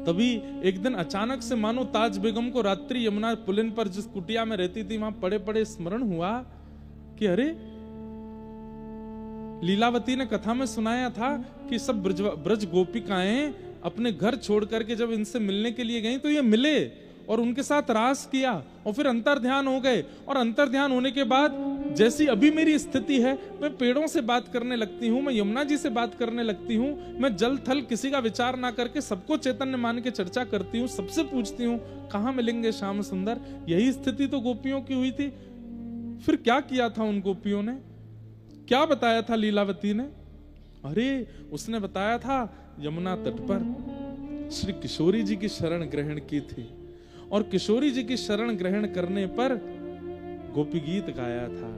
A: तभी एक दिन अचानक से मानो ताज बेगम को रात्रि यमुना पुलिन पर जिस कुटिया में रहती थी वहां पड़े पड़े स्मरण हुआ कि अरे लीलावती ने कथा में सुनाया था कि सब ब्रज गोपिकाएं अपने घर छोड़ करके जब इनसे मिलने के लिए गई तो ये मिले और उनके साथ रास किया और फिर अंतर्ध्यान हो गए। और अंतर्ध्यान होने के बाद जैसी अभी मेरी स्थिति है, मैं पेड़ों से बात करने लगती हूँ, मैं यमुना जी से बात करने लगती हूँ, मैं जल थल किसी का विचार ना करके सबको चैतन्य मान के चर्चा करती हूँ, सबसे पूछती हूँ कहाँ मिलेंगे श्याम सुंदर। यही स्थिति तो गोपियों की हुई थी। फिर क्या किया था उन गोपियों ने, क्या बताया था लीलावती ने? अरे उसने बताया था यमुना तट पर श्री किशोरी जी की शरण ग्रहण की थी और किशोरी जी की शरण ग्रहण करने पर गोपी गीत गाया था।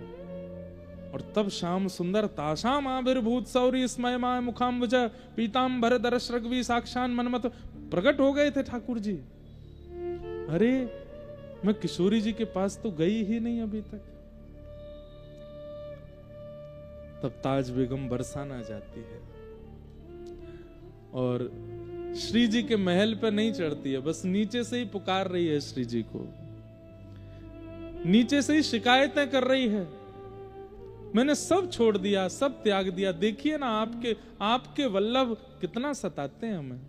A: और तब श्याम सुंदर ताशाम आविर्भूत सौरी स्मय माय मुखाम्बुज पीतांबर दरश रघवी साक्षान मनमत प्रकट हो गए थे ठाकुर जी। अरे मैं किशोरी जी के पास तो गई ही नहीं अभी तक। तब ताज बेगम बरसाना जाती है और श्री जी के महल पर नहीं चढ़ती है, बस नीचे से ही पुकार रही है श्री जी को, नीचे से ही शिकायतें कर रही है, मैंने सब छोड़ दिया, सब त्याग दिया। देखिए ना आपके वल्लभ कितना सताते हैं हमें।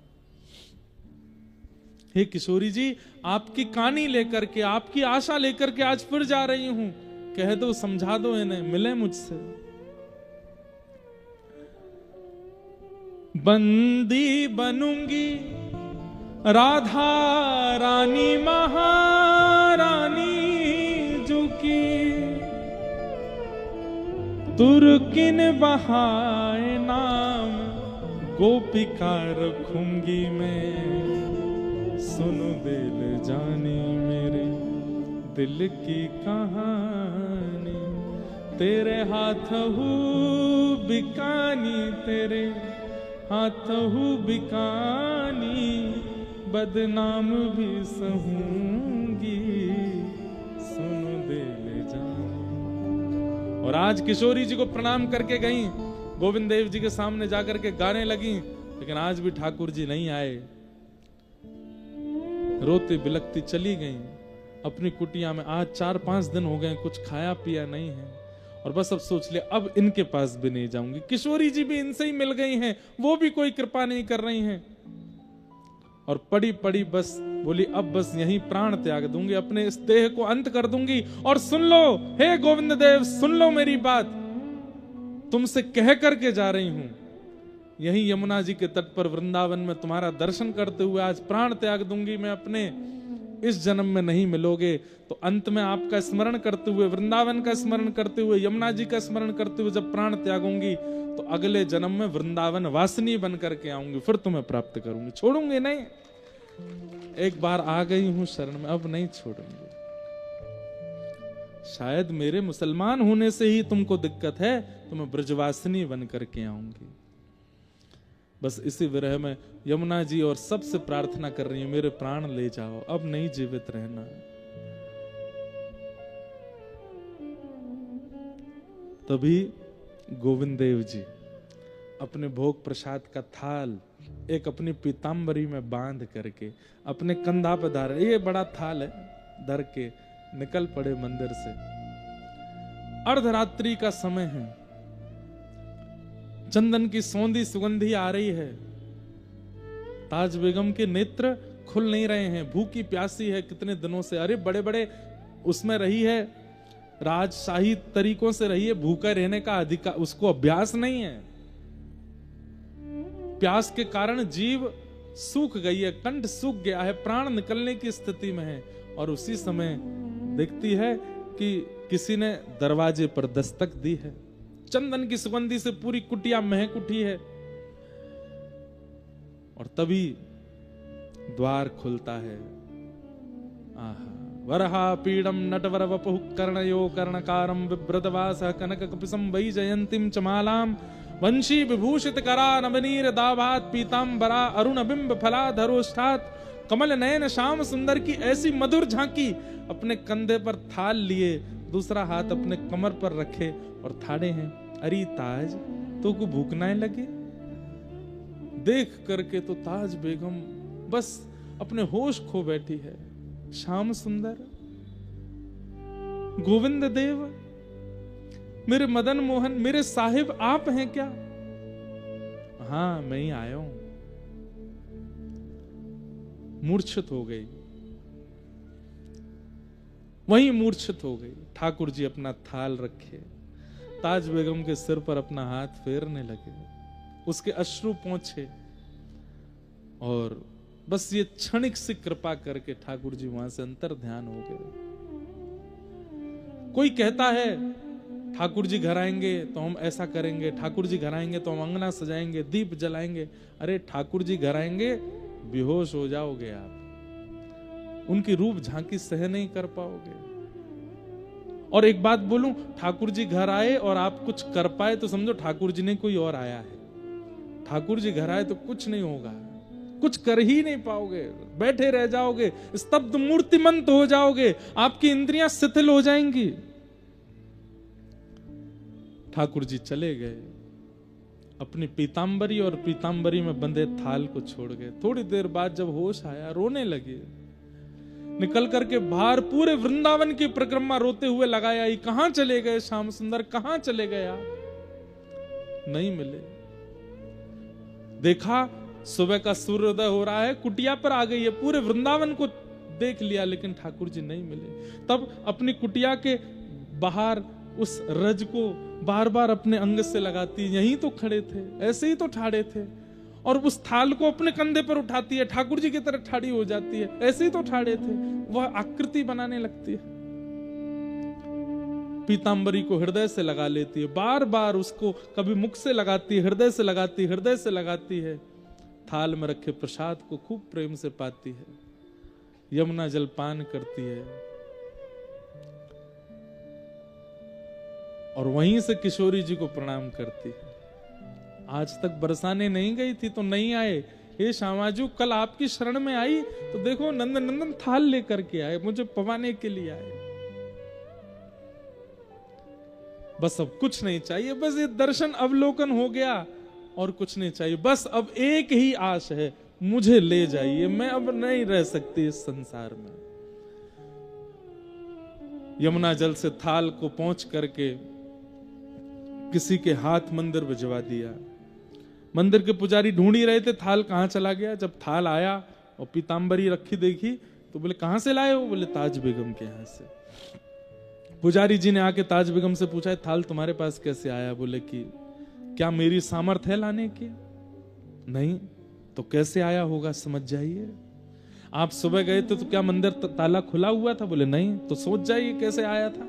A: हे किशोरी जी, आपकी कहानी लेकर के, आपकी आशा लेकर के आज फिर जा रही हूं, कह दो, समझा दो इन्हें, मिले मुझसे। बंदी बनूंगी राधा रानी महारानी जो की, तुर्किन बहाए नाम गोपिका रखूंगी मैं। सुनो दिल जानी मेरे दिल की कहानी, तेरे हाथहू बिकानी, तेरे हाथहू बिकानी, बदनाम भी सहूंगी, सुन दे ले जान। और आज किशोरी जी को प्रणाम करके गई, गोविंद देव जी के सामने जाकर के गाने लगी, लेकिन आज भी ठाकुर जी नहीं आए। रोती बिलखती चली गई अपनी कुटिया में। आज 4-5 दिन हो गए, कुछ खाया पिया नहीं है, और बस अब सोच लिया अब इनके पास भी नहीं जाऊंगी। किशोरी जी भी इनसे ही मिल गई हैं, वो भी कोई कृपा नहीं कर रही हैं, और पड़ी पड़ी बस बोली अब बस यहीं प्राण त्याग दूंगी, अपने इस देह को अंत कर दूंगी। और सुन लो हे गोविंद देव, सुन लो मेरी बात, तुमसे कह करके जा रही हूं, यहीं यमुना जी के तट पर वृंदावन में तुम्हारा दर्शन करते हुए आज प्राण त्याग दूंगी मैं अपने। इस जन्म में नहीं मिलोगे तो अंत में आपका स्मरण करते हुए, वृंदावन का स्मरण करते हुए, यमुना जी का स्मरण करते हुए जब प्राण त्यागूंगी तो अगले जन्म में वृंदावन वासिनी बन करके आऊंगी, फिर तुम्हें प्राप्त करूंगी, छोड़ूंगी नहीं। एक बार आ गई हूं शरण में, अब नहीं छोड़ूंगी। शायद मेरे मुसलमान होने से ही तुमको दिक्कत है, तो मैं ब्रजवासिनी बन करके आऊंगी। बस इसी विरह में यमुना जी और सबसे प्रार्थना कर रही है, मेरे प्राण ले जाओ, अब नहीं जीवित रहना। तभी गोविंद देव जी अपने भोग प्रसाद का थाल एक अपनी पीतांबरी में बांध करके अपने कंधा पर धार, ये बड़ा थाल है, धर के निकल पड़े मंदिर से। अर्धरात्रि का समय है, चंदन की सौंधी सुगंधी आ रही है, ताज बेगम के नेत्र खुल नहीं रहे हैं, भूखी प्यासी है कितने दिनों से। अरे बड़े बड़े उसमें रही है, राजशाही तरीकों से रही है, भूखा रहने का अधिकार उसको अभ्यास नहीं है। प्यास के कारण जीव सूख गई है, कंठ सूख गया है, प्राण निकलने की स्थिति में है। और उसी समय देखती है कि किसी ने दरवाजे पर दस्तक दी है, चंदन की सुगंधी से पूरी कुटिया महक उठी है। और तभी द्वार खुलता है। आहा, वरहा पीडम नटवर वपुः कर्णयो कर्णकारं बिभ्रतवासः कनक कपिसं वैजयन्तीं च मालां वंशी विभूषित करा नवनीर दाभात पीतांबरा अरुण बिंब फलाधरोष्ठात। कमल नयन श्याम सुंदर की ऐसी मधुर झांकी, अपने कंधे पर थाल लिए, दूसरा हाथ अपने कमर पर रखे और थाड़े हैं। अरे ताज, तो को भूख ना लगे? देख करके तो ताज बेगम बस अपने होश खो बैठी है। श्याम सुंदर, गोविंद देव, मेरे मदन मोहन, मेरे साहिब आप हैं क्या? हाँ, मैं ही आया हूं। मूर्छित हो गई, वहीं मूर्छित हो गई। ठाकुर जी अपना थाल रखे, ताज बेगम के सिर पर अपना हाथ फेरने लगे, उसके अश्रु पोंछे, और बस ये क्षणिक सी कृपा करके ठाकुर जी वहां से अंतर ध्यान हो गए। कोई कहता है ठाकुर जी घर आएंगे तो हम ऐसा करेंगे, ठाकुर जी घर आएंगे तो हम अंगना सजाएंगे, दीप जलाएंगे। अरे ठाकुर जी घर आएंगे, बेहोश हो जाओगे आप, उनकी रूप झांकी सह नहीं कर पाओगे। और एक बात बोलूं, ठाकुर जी घर आए और आप कुछ कर पाए तो समझो ठाकुर जी ने कोई और आया है। ठाकुर जी घर आए तो कुछ नहीं होगा, कुछ कर ही नहीं पाओगे, बैठे रह जाओगे, स्तब्ध मूर्तिमंत हो जाओगे, आपकी इंद्रियां शिथिल हो जाएंगी। ठाकुर जी चले गए, अपनी पीतांबरी और पीतांबरी में बंधे थाल को छोड़ गए। थोड़ी देर बाद जब होश आया, रोने लगे, निकल करके बाहर पूरे वृंदावन की परिक्रमा रोते हुए लगाया। कहां चले गए श्याम सुंदर, कहां चले गए आप? नहीं मिले। देखा सुबह का सूर्योदय हो रहा है, कुटिया पर आ गई है, पूरे वृंदावन को देख लिया, लेकिन ठाकुर जी नहीं मिले। तब अपनी कुटिया के बाहर उस रज को बार बार अपने अंग से लगाती, यहीं तो खड़े थे, ऐसे ही तो ठाड़े थे, और उस थाल को अपने कंधे पर उठाती है, ठाकुर जी की तरह ठाड़ी हो जाती है, ऐसे ही तो ठाड़े थे, वह आकृति बनाने लगती है। पीतांबरी को हृदय से लगा लेती है, बार बार उसको कभी मुख से लगाती है, हृदय से लगाती, हृदय से लगाती है। थाल में रखे प्रसाद को खूब प्रेम से पाती है, यमुना जल पान करती है। और वहीं से किशोरी जी को प्रणाम करती है। आज तक बरसाने नहीं गई थी तो नहीं आए, हे श्यामाजू कल आपकी शरण में आई तो देखो नंद नंदन थाल लेकर के आए, मुझे पवाने के लिए आए। बस अब कुछ नहीं चाहिए, बस ये दर्शन अवलोकन हो गया और कुछ नहीं चाहिए। बस अब एक ही आश है, मुझे ले जाइए, मैं अब नहीं रह सकती इस संसार में। यमुना जल से थाल को पहुंच करके किसी के हाथ मंदिर भिजवा दिया। मंदिर के पुजारी ढूंढ ही रहे थे थाल कहां चला गया। जब थाल आया और पीतांबरी रखी देखी तो बोले कहां से लाए हो? बोले ताज बेगम के यहां से। पुजारी जी ने आके ताज बेगम से पूछा थाल तुम्हारे पास कैसे आया? बोले कि क्या मेरी सामर्थ्य है लाने की? नहीं तो कैसे आया होगा समझ जाइए। आप सुबह गए थे तो क्या मंदिर ताला खुला हुआ था? बोले नहीं। तो सोच जाइए कैसे आया था।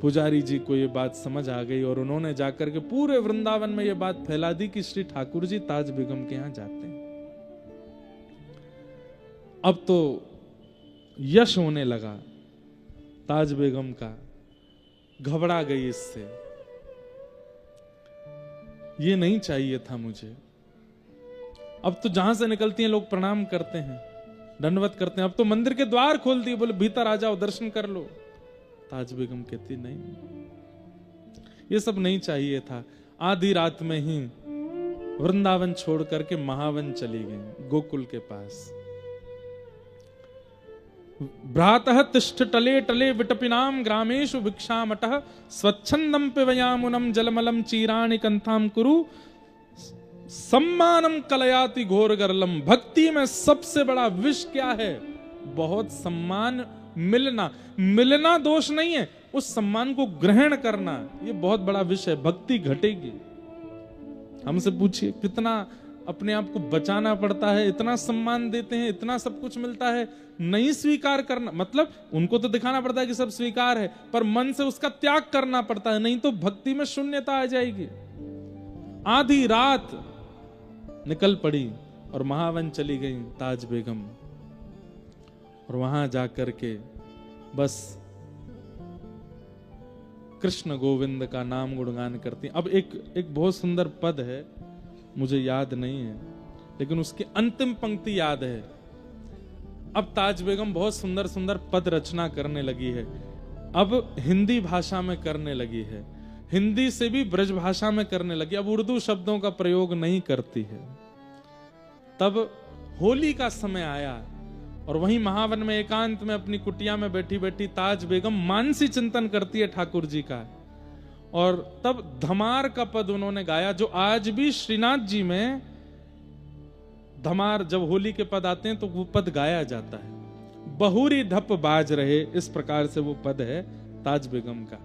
A: पुजारी जी को ये बात समझ आ गई और उन्होंने जाकर के पूरे वृंदावन में ये बात फैला दी कि श्री ठाकुर जी ताज बेगम के यहां जाते हैं। अब तो यश होने लगा ताज बेगम का, घबरा गई इससे, ये नहीं चाहिए था मुझे। अब तो जहां से निकलती हैं लोग प्रणाम करते हैं, दंडवत करते हैं। अब तो मंदिर के द्वार खोल दिए, बोले भीतर आ जाओ दर्शन कर लो। ताज बेगम कहती नहीं, ये सब नहीं चाहिए था। आधी रात में ही वृंदावन छोड़ करके महावन चली गई, गोकुल के पास। भ्रातः तिष्ठ टले टले विटपिनाम ग्रामेषु भिक्षामटः स्वच्छंदम पिबयामुनम जलमलम चीराणि कंथाम कुरु सम्मानम कलयाति घोर गरलम। भक्ति में सबसे बड़ा विष क्या है? बहुत सम्मान मिलना। मिलना दोष नहीं है, उस सम्मान को ग्रहण करना ये बहुत बड़ा विष है। भक्ति घटेगी। हमसे पूछिए कितना अपने आप को बचाना पड़ता है, इतना सम्मान देते हैं, इतना सब कुछ मिलता है, नहीं स्वीकार करना। मतलब उनको तो दिखाना पड़ता है कि सब स्वीकार है, पर मन से उसका त्याग करना पड़ता है, नहीं तो भक्ति में शून्यता आ जाएगी। आधी रात निकल पड़ी और महावन चली गई ताज बेगम, और वहां जाकर के बस कृष्ण गोविंद का नाम गुणगान करती। अब एक बहुत सुंदर पद है, मुझे याद नहीं है, लेकिन उसकी अंतिम पंक्ति याद है। अब ताज बेगम बहुत सुंदर सुंदर पद रचना करने लगी है। अब हिंदी भाषा में करने लगी है, हिंदी से भी ब्रज भाषा में करने लगी। अब उर्दू शब्दों का प्रयोग नहीं करती है। तब होली का समय आया और वहीं महावन में एकांत में अपनी कुटिया में बैठी बैठी ताज बेगम मानसी चिंतन करती है ठाकुर जी का। और तब धमार का पद उन्होंने गाया, जो आज भी श्रीनाथ जी में धमार जब होली के पद आते हैं तो वो पद गाया जाता है। बहुरी ढप बाज रहे, इस प्रकार से वो पद है ताज बेगम का।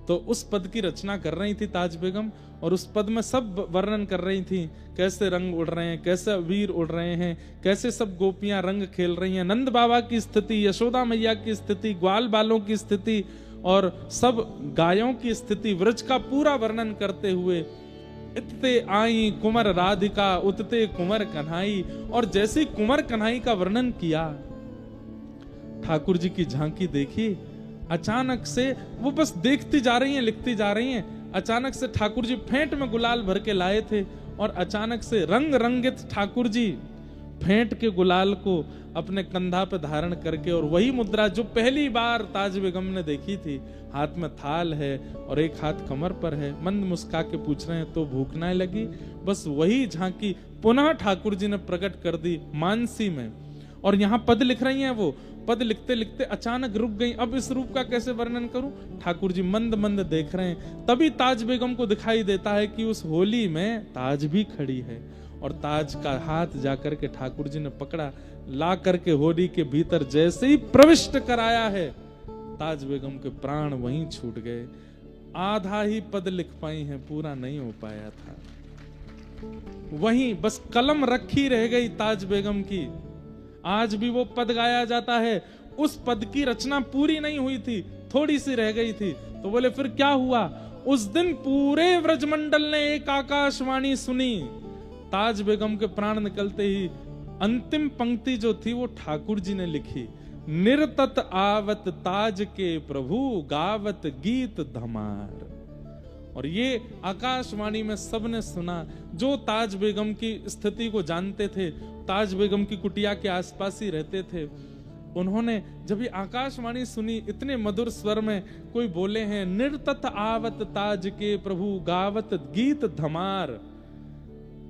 A: तो उस पद की रचना कर रही थी ताज बेगम, और उस पद में सब वर्णन कर रही थी, कैसे रंग उड़ रहे हैं, कैसे वीर उड़ रहे हैं, कैसे सब गोपियां रंग खेल रही हैं, नंद बाबा की स्थिति, यशोदा मैया की स्थिति, ग्वाल बालों की स्थिति और सब गायों की स्थिति, व्रज का पूरा वर्णन करते हुए इतते आई कुंवर राधिका उतते कुंवर कन्हाई। और जैसे कुंवर कन्हाई का वर्णन किया, ठाकुर जी की झांकी देखी, अचानक से वो बस देखती जा रही हैं, लिखती जा रही हैं। अचानक से ठाकुर जी फेंट में गुलाल भर के लाए थे, और अचानक से रंग रंगित ठाकुर जी फेंट के गुलाल को अपने कंधा पे धारण करके, और वही मुद्रा जो पहली बार ताज बेगम ने देखी थी, हाथ में थाल है और एक हाथ कमर पर है, मंद मुस्का के पूछ रहे हैं तो भूख ना लगी। बस वही झांकी पुनः ठाकुर जी ने प्रकट कर दी मानसी में। और यहाँ पद लिख रही हैं, वो पद लिखते लिखते अचानक रुक गई। अब इस रूप का कैसे वर्णन करूं? ठाकुर जी मंद मंद देख रहे हैं। तभी ताज बेगम को दिखाई देता है कि उस होली में ताज भी खड़ी है, और ताज का हाथ जाकर के ठाकुर जी ने पकड़ा, ला करके होली के भीतर जैसे ही प्रविष्ट कराया है, ताज बेगम के प्राण वहीं छूट गए। आधा ही पद लिख पाई हैं, पूरा नहीं हो पाया था। वहीं बस कलम रखी रह गई ताज बेगम की। आज भी वो पद गाया जाता है, उस पद की रचना पूरी नहीं हुई थी, थोड़ी सी रह गई थी। तो बोले फिर क्या हुआ? उस दिन पूरे व्रजमंडल ने एक आकाशवाणी सुनी। ताज बेगम के प्राण निकलते ही अंतिम पंक्ति जो थी वो ठाकुर जी ने लिखी। निरतत आवत ताज के प्रभु गावत गीत धमार। और ये आकाशवाणी में सबने सुना, जो ताज बेगम की स्थिति को जानते थे, ताज बेगम की कुटिया के आसपास ही रहते थे, उन्होंने जब ये आकाशवाणी सुनी, इतने मधुर स्वर में कोई बोले हैं, निरतत आवत ताज के प्रभु गावत गीत धमार।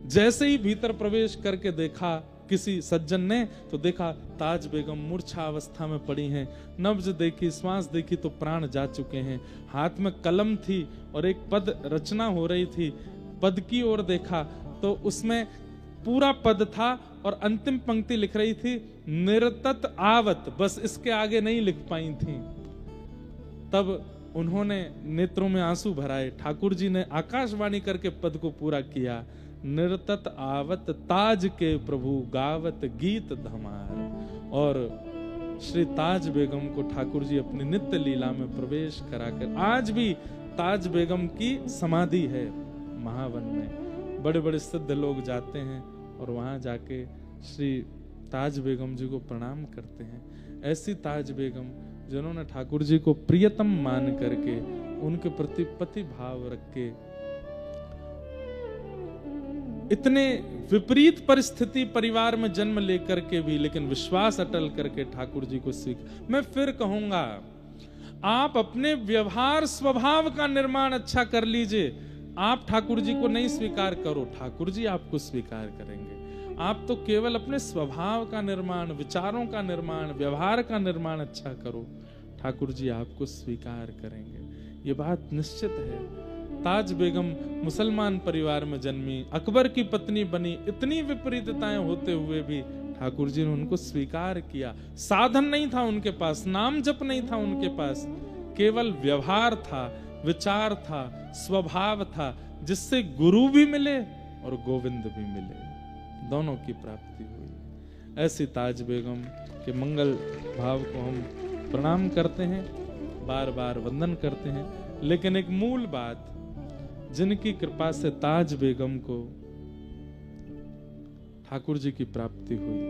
A: जैसे ही भीतर प्रवेश करके देखा किसी सज्जन ने, तो देखा ताज बेगम मूर्छा अवस्था में पड़ी हैं। नब्ज देखी, श्वास देखी तो प्राण जा चुके हैं। हाथ में कलम थी और एक पद रचना हो रही थी। पद की ओर देखा तो उसमें पूरा पद था और अंतिम पंक्ति लिख रही थी निरतत आवत, बस इसके आगे नहीं लिख पाई थी। तब उन्होंने नेत्रों में आंसू भराए। ठाकुर जी ने आकाशवाणी करके पद को पूरा किया, निरतत आवत ताज के प्रभु गावत गीत धमार। और श्री ताज बेगम को ठाकुर जी अपनी नित्य लीला में प्रवेश कराकर, आज भी ताज बेगम की समाधि है महावन में। बड़े बड़े सिद्ध लोग जाते हैं और वहां जाके श्री ताज बेगम जी को प्रणाम करते हैं। ऐसी ताज बेगम जिन्होंने ठाकुर जी को प्रियतम मान करके, उनके प्रति पति भाव रख के, इतने विपरीत परिस्थिति परिवार में जन्म लेकर के भी लेकिन विश्वास अटल करके ठाकुर जी को मैं फिर कहूंगा, आप अपने व्यवहार स्वभाव का निर्माण अच्छा कर लीजिए। आप ठाकुर जी को नहीं स्वीकार करो, ठाकुर जी आपको स्वीकार करेंगे। आप तो केवल अपने स्वभाव का निर्माण, विचारों का निर्माण, व्यवहार का निर्माण अच्छा करो, ठाकुर जी आपको स्वीकार करेंगे। ये बात निश्चित है। ताज बेगम मुसलमान परिवार में जन्मी, अकबर की पत्नी बनी, इतनी विपरीतताएं होते हुए भी ठाकुर जी ने उनको स्वीकार किया। साधन नहीं था उनके पास, नाम जप नहीं था उनके पास, केवल व्यवहार था, विचार था, स्वभाव था, जिससे गुरु भी मिले और गोविंद भी मिले, दोनों की प्राप्ति हुई। ऐसी ताज बेगम के मंगल भाव को हम प्रणाम करते हैं, बार बार वंदन करते हैं। लेकिन एक मूल बात, जिनकी कृपा से ताज बेगम को ठाकुर जी की प्राप्ति हुई,